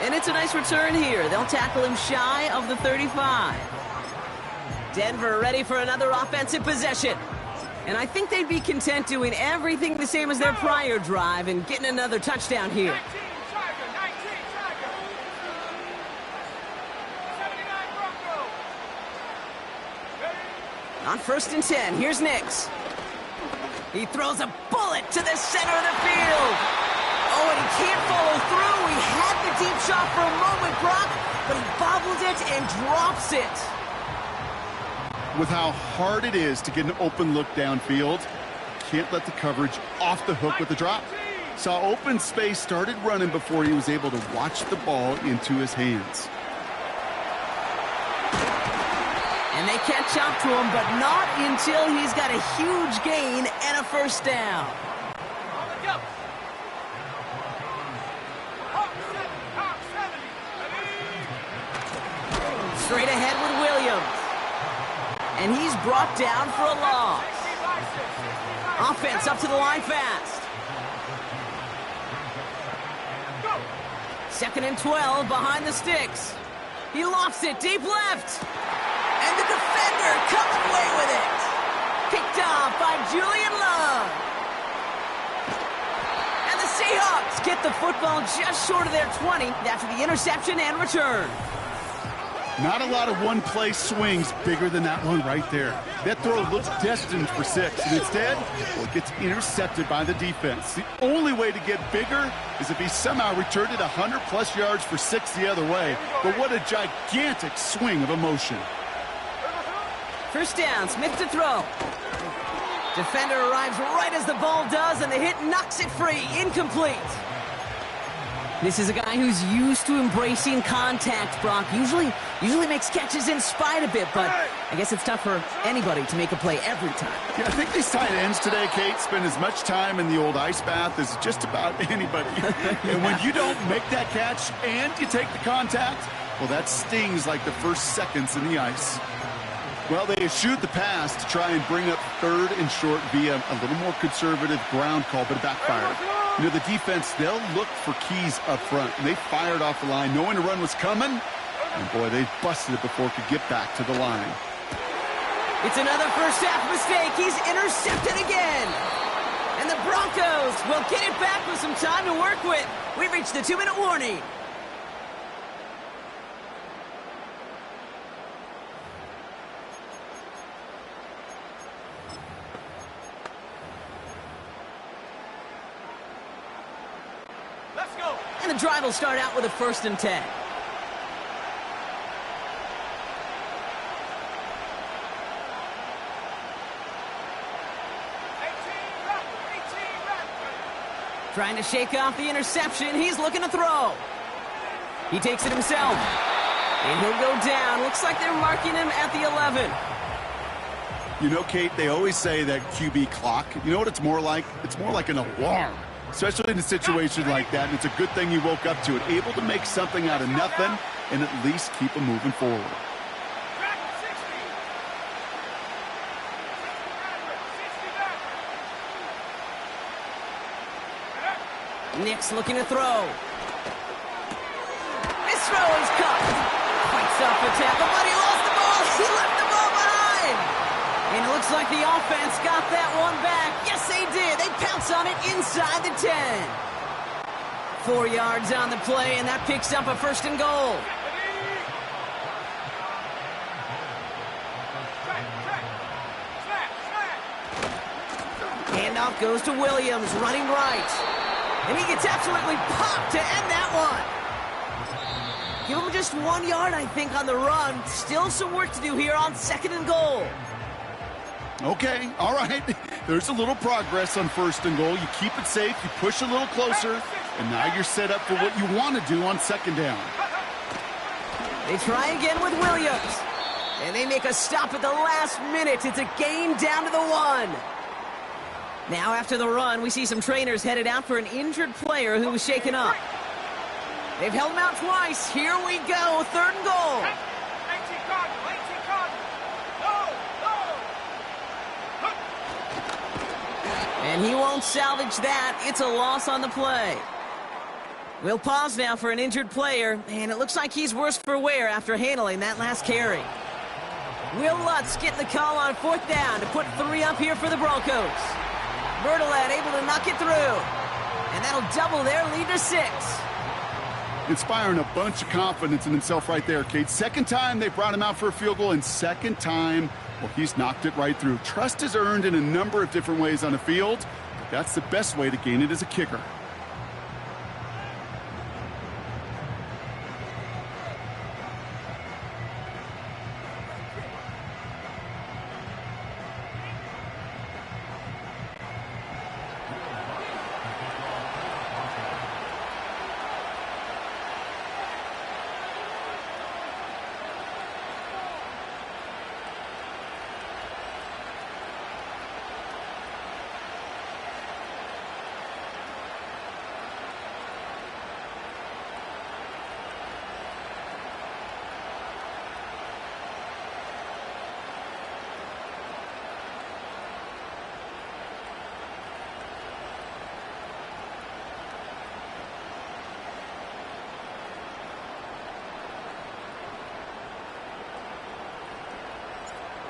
And it's a nice return here. They'll tackle him shy of the 35. Denver ready for another offensive possession. And I think they'd be content doing everything the same as their prior drive and getting another touchdown here. 19 Tiger. 79 Bronco. On 1st and 10, here's Nix. He throws a bullet to the center of the field. Oh, and he can't follow through. He had the deep shot for a moment, Brock, but he bobbled it and drops it. With how hard it is to get an open look downfield, can't let the coverage off the hook with the drop. Saw open space, started running before he was able to watch the ball into his hands. And they catch up to him, but not until he's got a huge gain and a first down. On the jump. Hawk 70. Straight ahead with Williams. And he's brought down for a loss. 65. Offense up to the line fast. Go. 2nd and 12 behind the sticks. He lofts it deep left. And the defender comes away with it. Picked off by Julian Love. And the Seahawks get the football just short of their 20 after the interception and return. Not a lot of one-play swings bigger than that one right there. That throw looks destined for 6, and instead, well, it gets intercepted by the defense. The only way to get bigger is if he somehow returned it 100-plus yards for 6 the other way. But what a gigantic swing of emotion. First down, Smith to throw. Defender arrives right as the ball does, and the hit knocks it free. Incomplete. This is a guy who's used to embracing contact, Brock. Usually makes catches in spite of it, but I guess it's tough for anybody to make a play every time. Yeah, I think these tight ends today, Kate, spend as much time in the old ice bath as just about anybody. And when you don't make that catch and you take the contact, well, that stings like the first seconds in the ice. Well, they shoot the pass to try and bring up 3rd and short via a little more conservative ground call, but it backfired. You know, the defense, they'll look for keys up front. And they fired off the line knowing the run was coming. And, boy, they busted it before it could get back to the line. It's another first-half mistake. He's intercepted again. And the Broncos will get it back with some time to work with. We've reached the 2-minute warning. And the drive will start out with a 1st and 10. Trying to shake off the interception. He's looking to throw. He takes it himself. And he'll go down. Looks like they're marking him at the 11. You know, Kate, they always say that QB clock. You know what it's more like? It's more like an alarm. Especially in a situation like that, and it's a good thing you woke up to it. Able to make something out of nothing and at least keep them moving forward. Nix looking to throw. This throw is caught. Fights off a tackle, but he lost the ball. He left the ball behind. And it looks like the offense got that one back. Yes, they did. They pounce on it inside the 10. 4 yards on the play, and that picks up a 1st and goal. Handoff goes to Williams, running right. And he gets absolutely popped to end that one. Give him just 1 yard, I think, on the run. Still some work to do here on 2nd and goal. Okay, all right. There's a little progress on 1st and goal. You keep it safe, you push a little closer, and now you're set up for what you want to do on 2nd down. They try again with Williams. And they make a stop at the last minute. It's a gain down to the 1. Now after the run, we see some trainers headed out for an injured player who was shaken up. They've held him out twice. Here we go, 3rd and goal. don't salvage that, it's a loss on the play. We'll pause now for an injured player, and it looks like he's worse for wear after handling that last carry. Will Lutz getting the call on 4th down to put 3 up here for the Broncos. Bertolet able to knock it through, and that'll double their lead to 6. Inspiring a bunch of confidence in himself right there, Kate. Second time they brought him out for a field goal, and second time, well, he's knocked it right through. Trust is earned in a number of different ways on the field, but that's the best way to gain it as a kicker.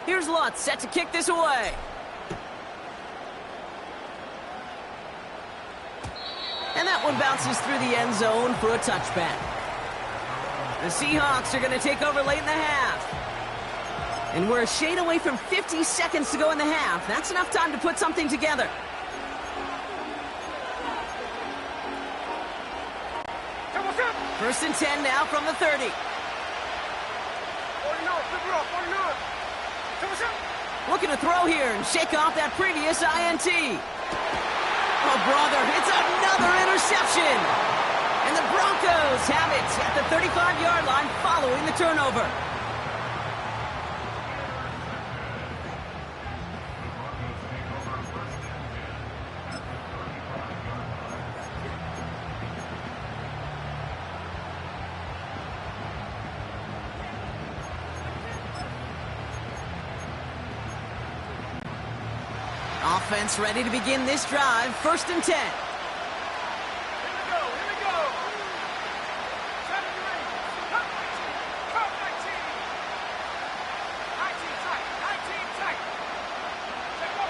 Here's Lutz, set to kick this away. And that one bounces through the end zone for a touchback. The Seahawks are going to take over late in the half. And we're a shade away from 50 seconds to go in the half. That's enough time to put something together. First and 10 now from the 30. Looking to throw here and shake off that previous INT. Oh, brother, it's another interception. And the Broncos have it at the 35-yard line following the turnover. Offense ready to begin this drive. First and 10. Here we go, here we go. 7 3. Cut 19. 19 tight. 19 tight. Check go.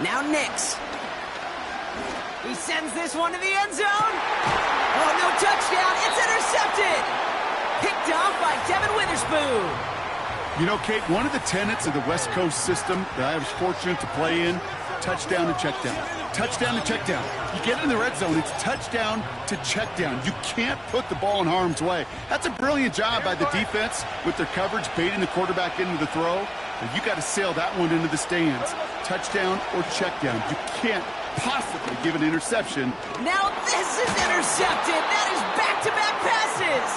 Now Nix. He sends this one to the end zone. Oh, no touchdown. It's intercepted. Picked off by Devin Witherspoon. You know, Kate, one of the tenets of the West Coast system that I was fortunate to play in, touchdown to check down. Touchdown to check down. You get in the red zone, it's touchdown to check down. You can't put the ball in harm's way. That's a brilliant job by the defense with their coverage, baiting the quarterback into the throw. But you got to sail that one into the stands. Touchdown or check down. You can't possibly give an interception. Now this is intercepted. That is back-to-back passes.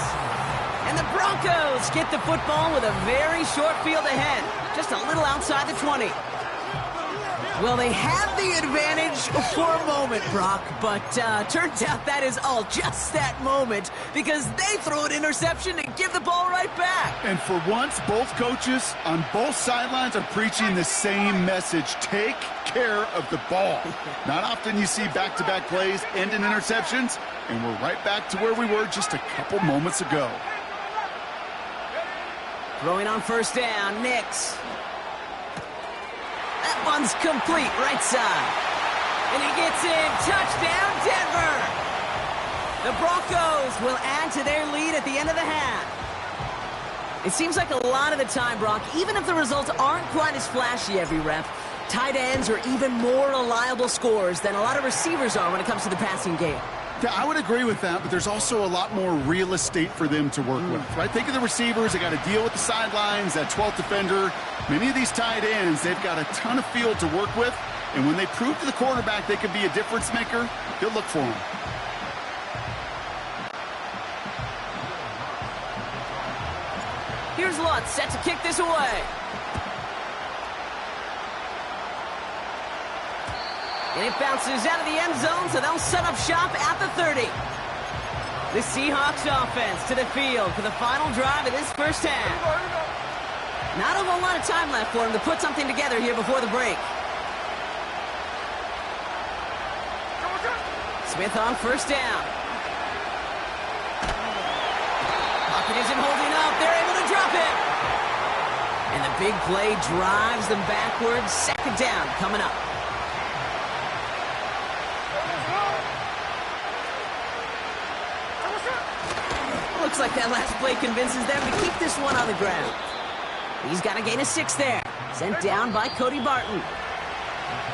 And the Broncos get the football with a very short field ahead. Just a little outside the 20. Well, they have the advantage for a moment, Brock, but turns out that is all just that moment because they throw an interception and give the ball right back. And for once, both coaches on both sidelines are preaching the same message. Take care of the ball. Not often you see back-to-back plays end in interceptions, and we're right back to where we were just a couple moments ago. Throwing on first down, Nix. That one's complete, right side. And he gets in. Touchdown, Denver. The Broncos will add to their lead at the end of the half. It seems like a lot of the time, Brock, even if the results aren't quite as flashy every rep, tight ends are even more reliable scorers than a lot of receivers are when it comes to the passing game. Yeah, I would agree with that, but there's also a lot more real estate for them to work with, right? Think of the receivers. They got to deal with the sidelines, that 12th defender. Many of these tight ends, they've got a ton of field to work with, and when they prove to the quarterback they can be a difference maker, he'll look for him. Here's Lutz, set to kick this away. And it bounces out of the end zone, so they'll set up shop at the 30. The Seahawks offense to the field for the final drive of this first half. Not a whole lot of time left for them to put something together here before the break. Smith on first down. Pocket isn't holding up. They're able to drop it. And the big play drives them backwards. Second down coming up. Looks like that last play convinces them to keep this one on the ground. He's got a gain of 6 there. Sent down by Cody Barton.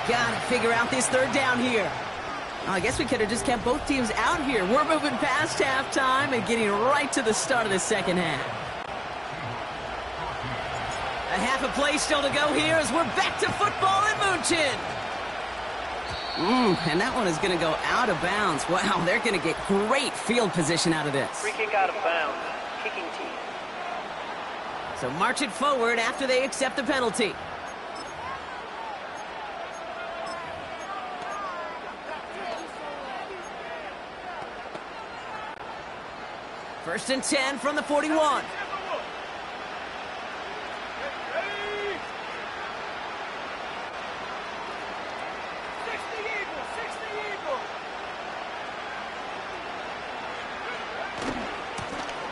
Got to figure out this third down here. Well, I guess we could have just kept both teams out here. We're moving past halftime and getting right to the start of the second half. A half a play still to go here as we're back to football in München. And that one is going to go out of bounds. Wow, they're going to get great field position out of this. Free kick out of bounds. Kicking team. So march it forward after they accept the penalty. First and 10 from the 41.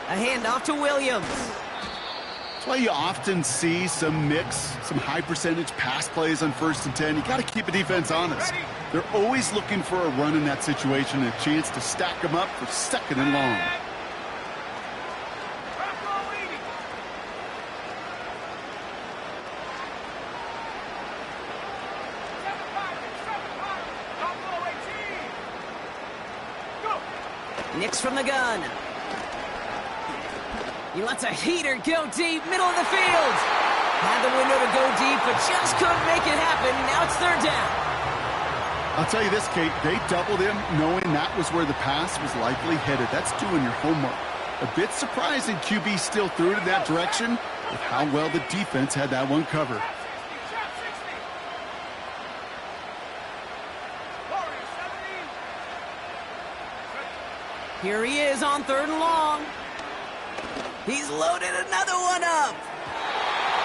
A handoff to Williams. That's why you often see some high percentage pass plays on first and 10. You got to keep a defense honest. They're always looking for a run in that situation and a chance to stack them up for second and long. Nix from the gun. He lets a heater go deep, middle of the field. Had the window to go deep, but just couldn't make it happen. Now it's third down. I'll tell you this, Kate, they doubled him knowing that was where the pass was likely headed. That's doing your homework. A bit surprising QB still threw it in that direction with how well the defense had that one covered. Here he is on third and long. He's loaded another one up.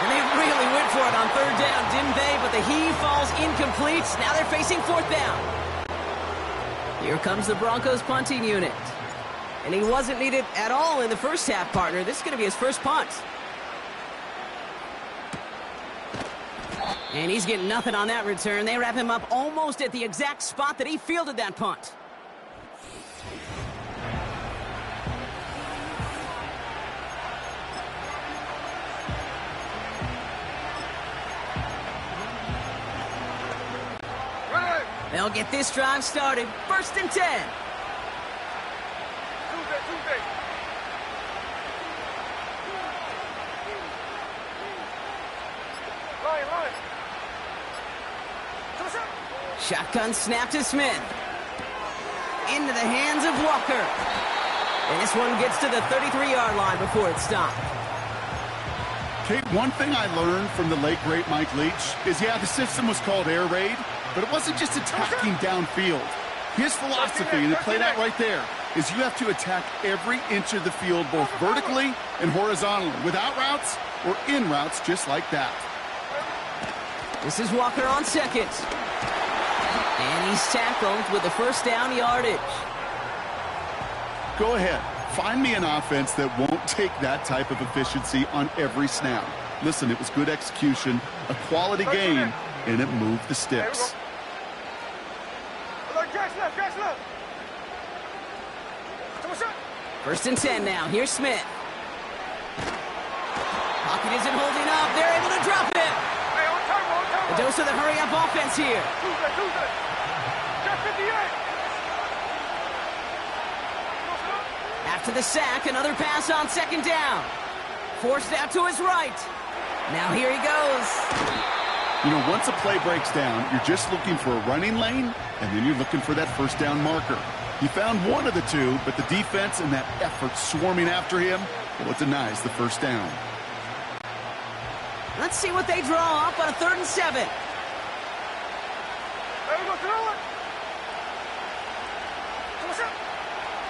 And they really went for it on third down, didn't they? But the heave falls incomplete. Now they're facing fourth down. Here comes the Broncos punting unit. And he wasn't needed at all in the first half, partner. This is going to be his first punt. And he's getting nothing on that return. They wrap him up almost at the exact spot that he fielded that punt. They'll get this drive started. First and 10. Tuesday. Line. Shotgun snap to Smith. Into the hands of Walker. And this one gets to the 33-yard line before it's stopped. Kate, one thing I learned from the late, great Mike Leach is, the system was called air raid, but it wasn't just attacking downfield. His philosophy, and it played out right there, is you have to attack every inch of the field, both vertically and horizontally, without routes or in routes just like that. This is Walker on second. And he's tackled with the first down yardage. Go ahead. Find me an offense that won't take that type of efficiency on every snap. Listen, it was good execution, a quality game, and it moved the sticks. First and 10 now. Here's Smith. Pocket isn't holding up. They're able to drop it. A dose of the hurry-up offense here. After the sack, another pass on second down. Forced out to his right. Now here he goes. Once a play breaks down, you're just looking for a running lane, and then you're looking for that first down marker. He found one of the two, but the defense and that effort swarming after him, well, it denies the first down. Let's see what they draw up on a 3rd and 7.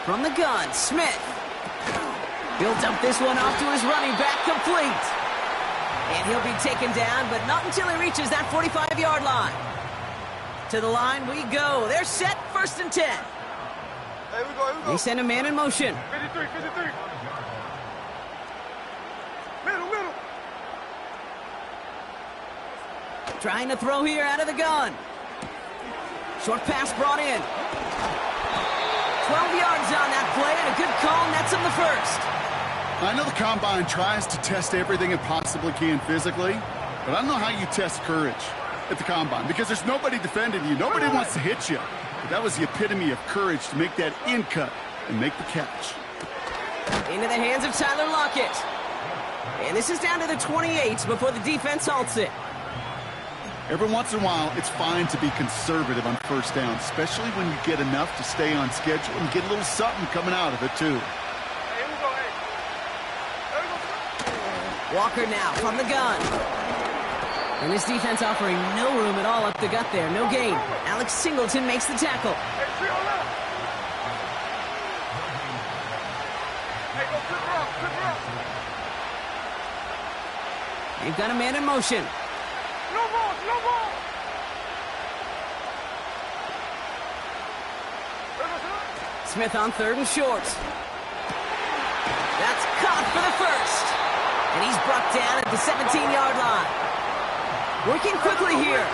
From the gun, Smith. He'll dump this one off to his running back, complete. And he'll be taken down, but not until he reaches that 45-yard line. To the line we go. They're set, 1st and 10. They send a man in motion. 53, 53. Middle. Trying to throw here out of the gun. Short pass brought in. 12 yards on that play, and a good call nets him the first. I know the Combine tries to test everything it possibly can physically, but I don't know how you test courage at the Combine because there's nobody defending you. Nobody wants to hit you. But that was the epitome of courage to make that in cut and make the catch. Into the hands of Tyler Lockett. And this is down to the 28 before the defense halts it. Every once in a while, it's fine to be conservative on first down, especially when you get enough to stay on schedule and get a little something coming out of it, too. Walker now from the gun. And this defense offering no room at all up the gut there. No gain. Alex Singleton makes the tackle. They've got a man in motion. No ball. Smith on 3rd and short. That's caught for the first. And he's brought down at the 17-yard line. Working quickly here.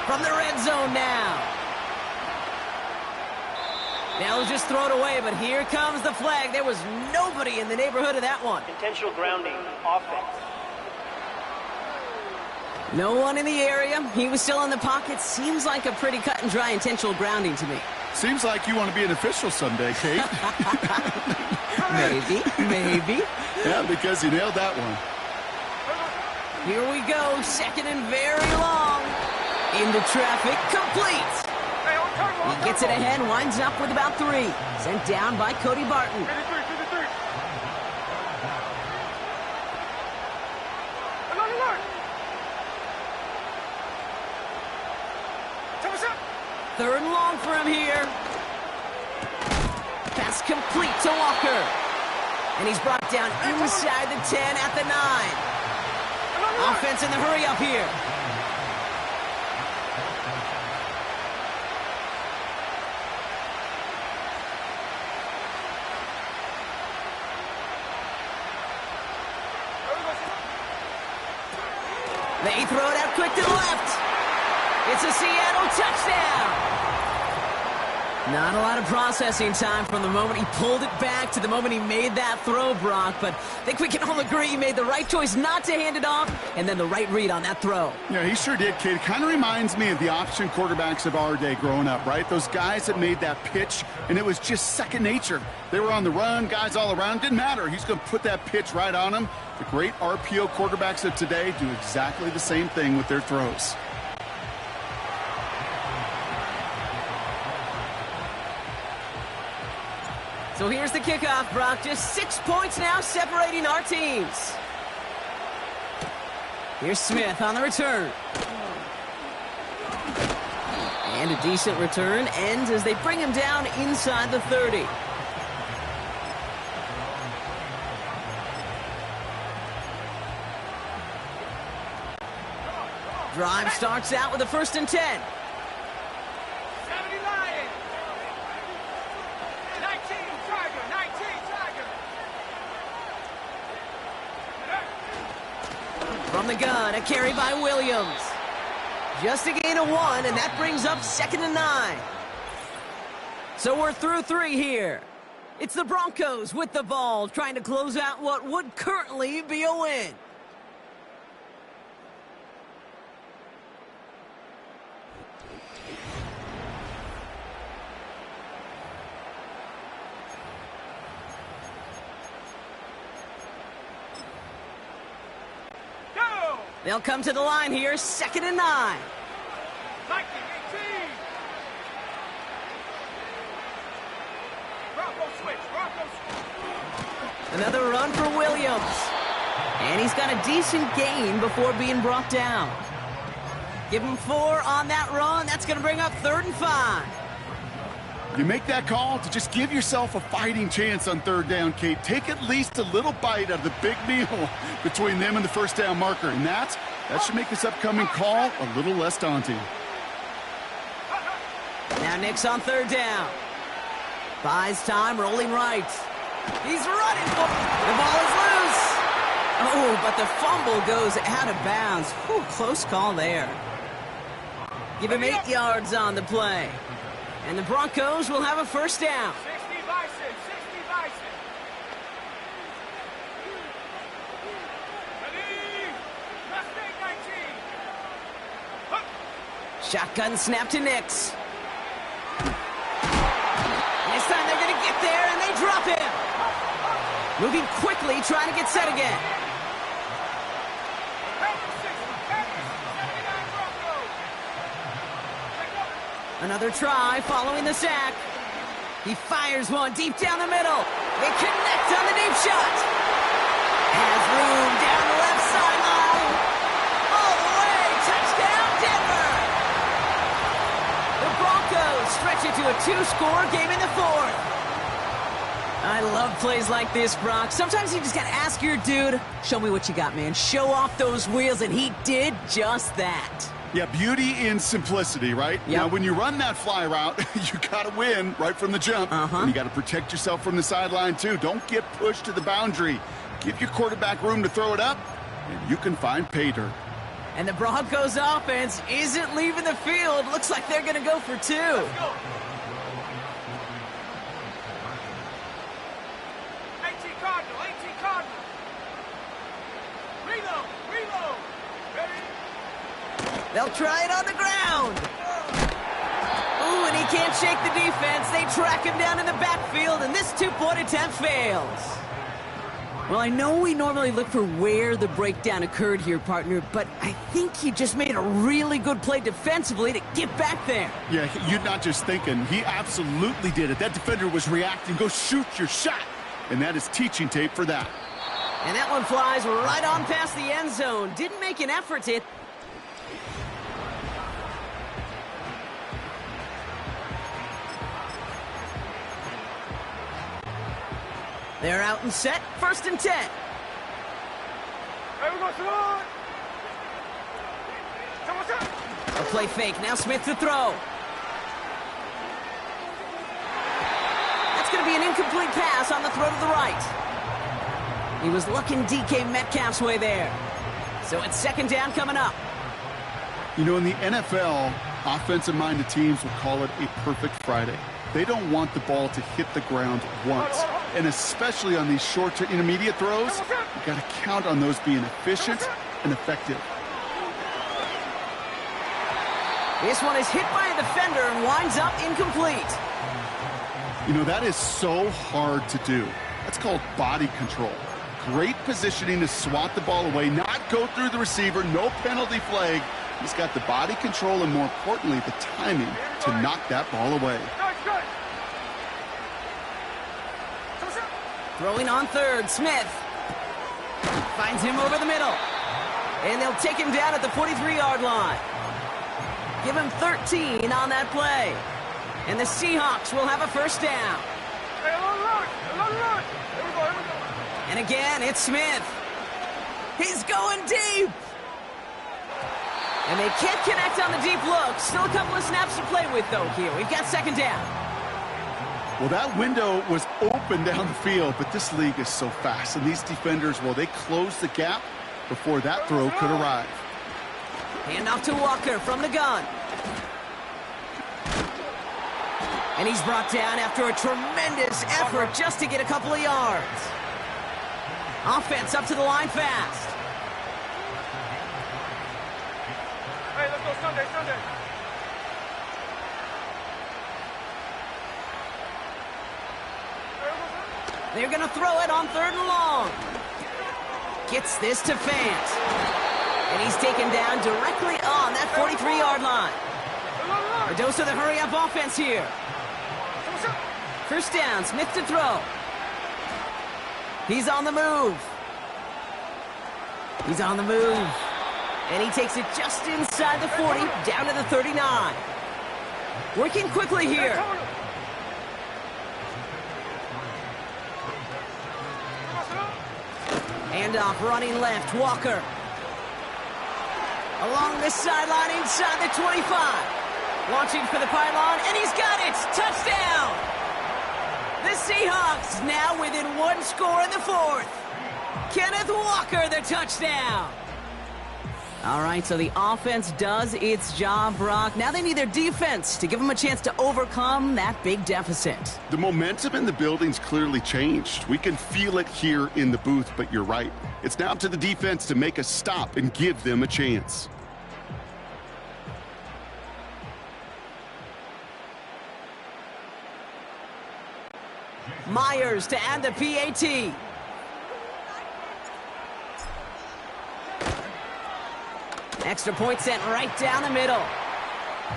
From the red zone now. They'll just throw it away, but here comes the flag. There was nobody in the neighborhood of that one. Intentional grounding, offense. No one in the area. He was still in the pocket. Seems like a pretty cut and dry intentional grounding to me. Seems like you want to be an official someday, Kate. Maybe. Yeah, because you nailed that one. Here we go. 2nd and very long. Into traffic. Complete. He gets it ahead, winds up with about 3. Sent down by Cody Barton. 53. 3rd and long for him here. Pass complete to Walker. And he's brought down inside the 10 at the 9. Offense in the hurry up here. They throw it out quick to the left. It's a Seattle touchdown. Not a lot of processing time from the moment he pulled it back to the moment he made that throw, Brock. But I think we can all agree he made the right choice not to hand it off and then the right read on that throw. Yeah, he sure did, Kate. It kind of reminds me of the option quarterbacks of our day growing up, right? Those guys that made that pitch, and it was just second nature. They were on the run, guys all around. Didn't matter. He's going to put that pitch right on him. The great RPO quarterbacks of today do exactly the same thing with their throws. So here's the kickoff, Brock. Just 6 points now separating our teams. Here's Smith on the return. And a decent return ends as they bring him down inside the 30. Drive starts out with a 1st and 10. 70 Lions. 19 Tiger. From the gun, a carry by Williams. Just a gain of 1, and that brings up 2nd and 9. So we're through 3 here. It's the Broncos with the ball, trying to close out what would currently be a win. They'll come to the line here, 2nd and 9. 19, 18. Bronco switch. Another run for Williams. And he's got a decent gain before being brought down. Give him 4 on that run. That's going to bring up 3rd and 5. You make that call to just give yourself a fighting chance on 3rd down, Kate. Take at least a little bite out of the big meal between them and the 1st down marker. And that should make this upcoming call a little less daunting. Nix on third down. Buys time, rolling right. He's running for it. The ball is loose. Oh, but the fumble goes out of bounds. Whew, close call there. Give him 8 yards on the play. And the Broncos will have a first down. 60 Bison, 60 Bison. Ready? Mustang 19. Hup. Shotgun snap to Nix. And this time they're going to get there, and they drop him. Moving quickly, trying to get set again. Another try following the sack. He fires one deep down the middle. They connect on the deep shot. Has room down the left sideline. All the way. Touchdown, Denver. The Broncos stretch it to a 2-score game in the fourth. I love plays like this, Brock. Sometimes you just got to ask your dude, show me what you got, man. Show off those wheels, and he did just that. Yeah, beauty in simplicity, right? Yep. Now, when you run that fly route, you got to win right from the jump. And you got to protect yourself from the sideline, too. Don't get pushed to the boundary. Give your quarterback room to throw it up, and you can find pay dirt. And the Broncos offense isn't leaving the field. Looks like they're going to go for 2. Let's go. 18 Cardinal, 18 Cardinal. Reload, reload. Ready? They'll try it on the ground. Ooh, and he can't shake the defense. They track him down in the backfield, and this 2-point attempt fails. Well, I know we normally look for where the breakdown occurred here, partner, but I think he just made a really good play defensively to get back there. Yeah, you're not just thinking. He absolutely did it. That defender was reacting. Go shoot your shot. And that is teaching tape for that. And that one flies right on past the end zone. Didn't make an effort to... They're out and set. 1st and 10. Hey, we go through. A play fake. Now Smith to throw. That's going to be an incomplete pass on the throw to the right. He was looking DK Metcalf's way there. So it's 2nd down coming up. You know, in the NFL, offensive-minded teams will call it a perfect Friday. They don't want the ball to hit the ground once. And especially on these short to intermediate throws, you got to count on those being efficient and effective. This one is hit by a defender and winds up incomplete. You know, that is so hard to do. That's called body control. Great positioning to swat the ball away, not go through the receiver, no penalty flag. He's got the body control and, more importantly, the timing to knock that ball away. Throwing on 3rd, Smith. Finds him over the middle. And they'll take him down at the 43-yard line. Give him 13 on that play. And the Seahawks will have a first down. And again, it's Smith. He's going deep. And they can't connect on the deep look. Still a couple of snaps to play with, though, here. We've got 2nd down. Well, that window was open down the field, but this league is so fast. And these defenders, well, they closed the gap before that throw could arrive. Handoff to Walker from the gun. And he's brought down after a tremendous effort just to get a couple of yards. Offense up to the line fast. Hey, let's go Sunday, Sunday. They're going to throw it on 3rd and long. Gets this to Fant. And he's taken down directly on that 43-yard line. A dose of the hurry-up offense here. 1st down, Smith to throw. He's on the move. He's on the move. And he takes it just inside the 40, down to the 39. Working quickly here. Handoff running left, Walker. Along this sideline inside the 25. Launching for the pylon, and he's got it! Touchdown! The Seahawks now within one score in the fourth. Kenneth Walker, the touchdown. All right, so the offense does its job, Brock. Now they need their defense to give them a chance to overcome that big deficit. The momentum in the building's clearly changed. We can feel it here in the booth, but you're right. It's now up to the defense to make a stop and give them a chance. Myers to add the PAT. Extra point sent right down the middle.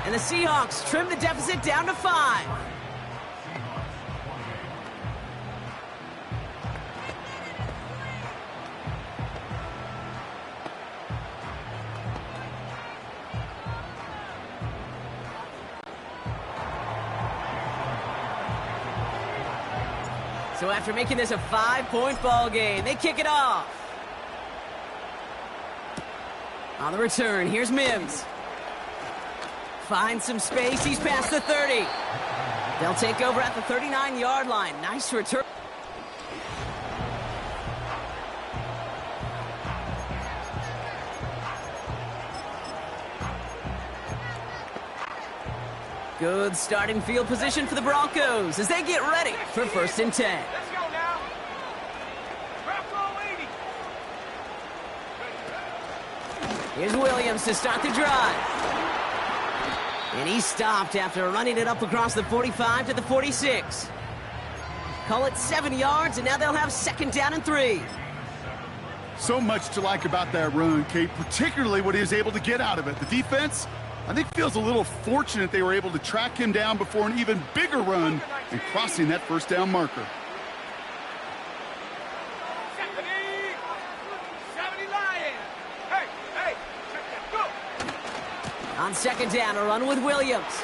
And the Seahawks trim the deficit down to 5. So after making this a 5-point ball game, they kick it off. On the return, here's Mims. Finds some space, he's past the 30. They'll take over at the 39-yard line. Nice return. Good starting field position for the Broncos as they get ready for 1st and 10. Let's go now. Bronco 80. Here's Williams to start the drive. And he stopped after running it up across the 45 to the 46. Call it 7 yards, and now they'll have 2nd down and 3. So much to like about that run, Kate, particularly what he was able to get out of it. The defense, I think, feels a little fortunate they were able to track him down before an even bigger run and crossing that 1st down marker. 70 Lions. Hey, go. On 2nd down, a run with Williams.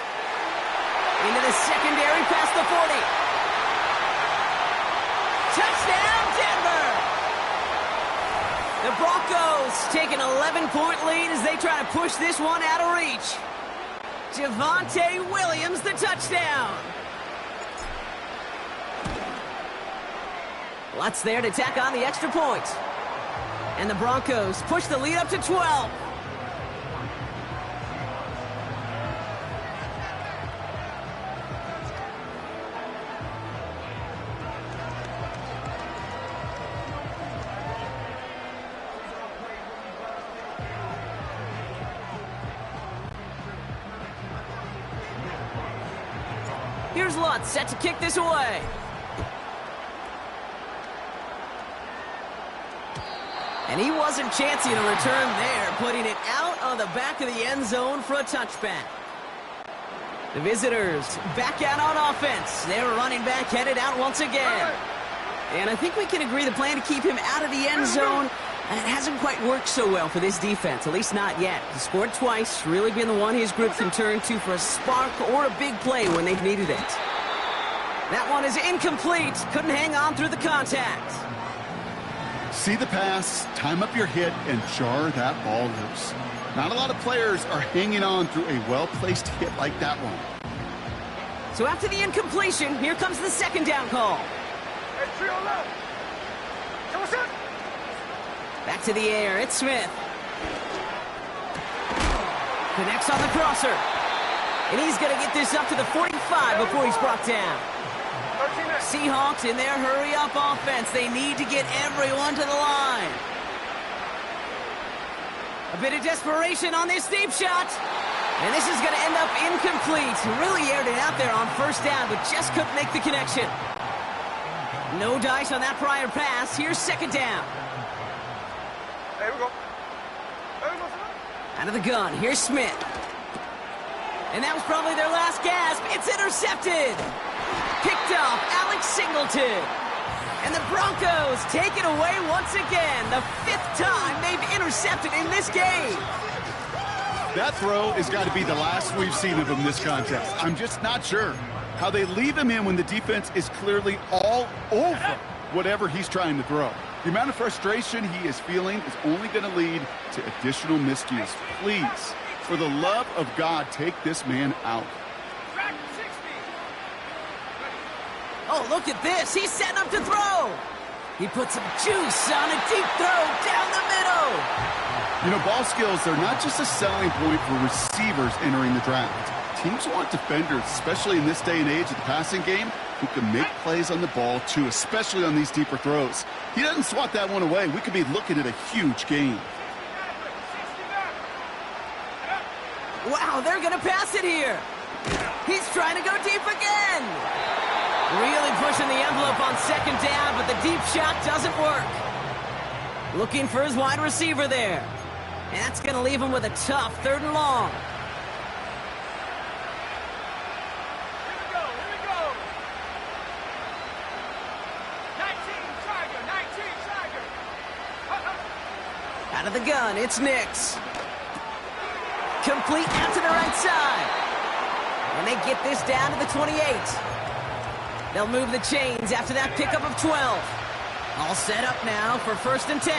Into the secondary past the 40. Touchdown, Denver! The Broncos take an 11-point lead as they try to push this one out of reach. Javonte Williams, the touchdown. Lutz there to tack on the extra point. And the Broncos push the lead up to 12. Here's Lutz, set to kick this away. And he wasn't chancing a return there, putting it out on the back of the end zone for a touchback. The visitors back out on offense. Their running back headed out once again. And I think we can agree the plan to keep him out of the end zone, and it hasn't quite worked so well for this defense, at least not yet. He scored twice, really been the one his group can turn to for a spark or a big play when they've needed it. That one is incomplete. Couldn't hang on through the contact. See the pass, time up your hit, and jar that ball loose. Not a lot of players are hanging on through a well-placed hit like that one. So after the incompletion, here comes the 2nd down call. Hey, trio left. Hey, what's up? Back to the air, it's Smith. Connects on the crosser. And he's going to get this up to the 45 before he's brought down. Seahawks in their hurry-up offense. They need to get everyone to the line. A bit of desperation on this deep shot. And this is going to end up incomplete. Really aired it out there on 1st down, but just couldn't make the connection. No dice on that prior pass. Here's 2nd down. There we go. Out of the gun, here's Smith. And that was probably their last gasp. It's intercepted. Picked off Alex Singleton. And the Broncos take it away once again. The 5th time they've intercepted in this game. That throw has got to be the last we've seen of him this contest. I'm just not sure how they leave him in when the defense is clearly all over whatever he's trying to throw. The amount of frustration he is feeling is only going to lead to additional miscues. Please For the love of God, take this man out. Track 60. Oh, look at this. He's setting up to throw. He put some juice on a deep throw down the middle. You know, ball skills, they're not just a selling point for receivers entering the draft. Teams want defenders, especially in this day and age of the passing game, who can make plays on the ball, too, especially on these deeper throws. He doesn't swat that one away. We could be looking at a huge gain. Wow, they're going to pass it here. He's trying to go deep again. Really pushing the envelope on second down, but the deep shot doesn't work. Looking for his wide receiver there. And that's going to leave him with a tough 3rd and long. Here we go. 19 Tiger. Out of the gun, it's Nix. Complete out to the right side. And they get this down to the 28. They'll move the chains after that pickup of 12. All set up now for 1st and 10.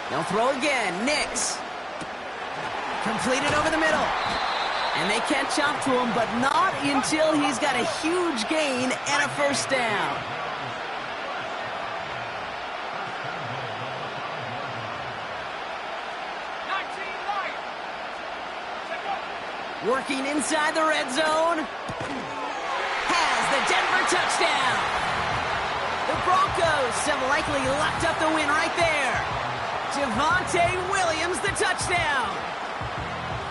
They'll throw again. Nix. Completed over the middle. And they catch up to him, but not until he's got a huge gain and a 1st down. Working inside the red zone. Has the Denver touchdown. The Broncos have likely locked up the win right there. Javonte Williams, the touchdown.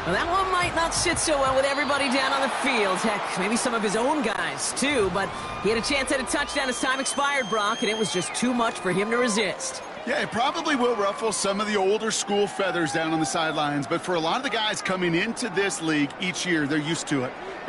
Well, that one might not sit so well with everybody down on the field. Heck, maybe some of his own guys, too. But he had a chance at a touchdown as time expired, Brock, and it was just too much for him to resist. Yeah, it probably will ruffle some of the older school feathers down on the sidelines. But for a lot of the guys coming into this league each year, they're used to it.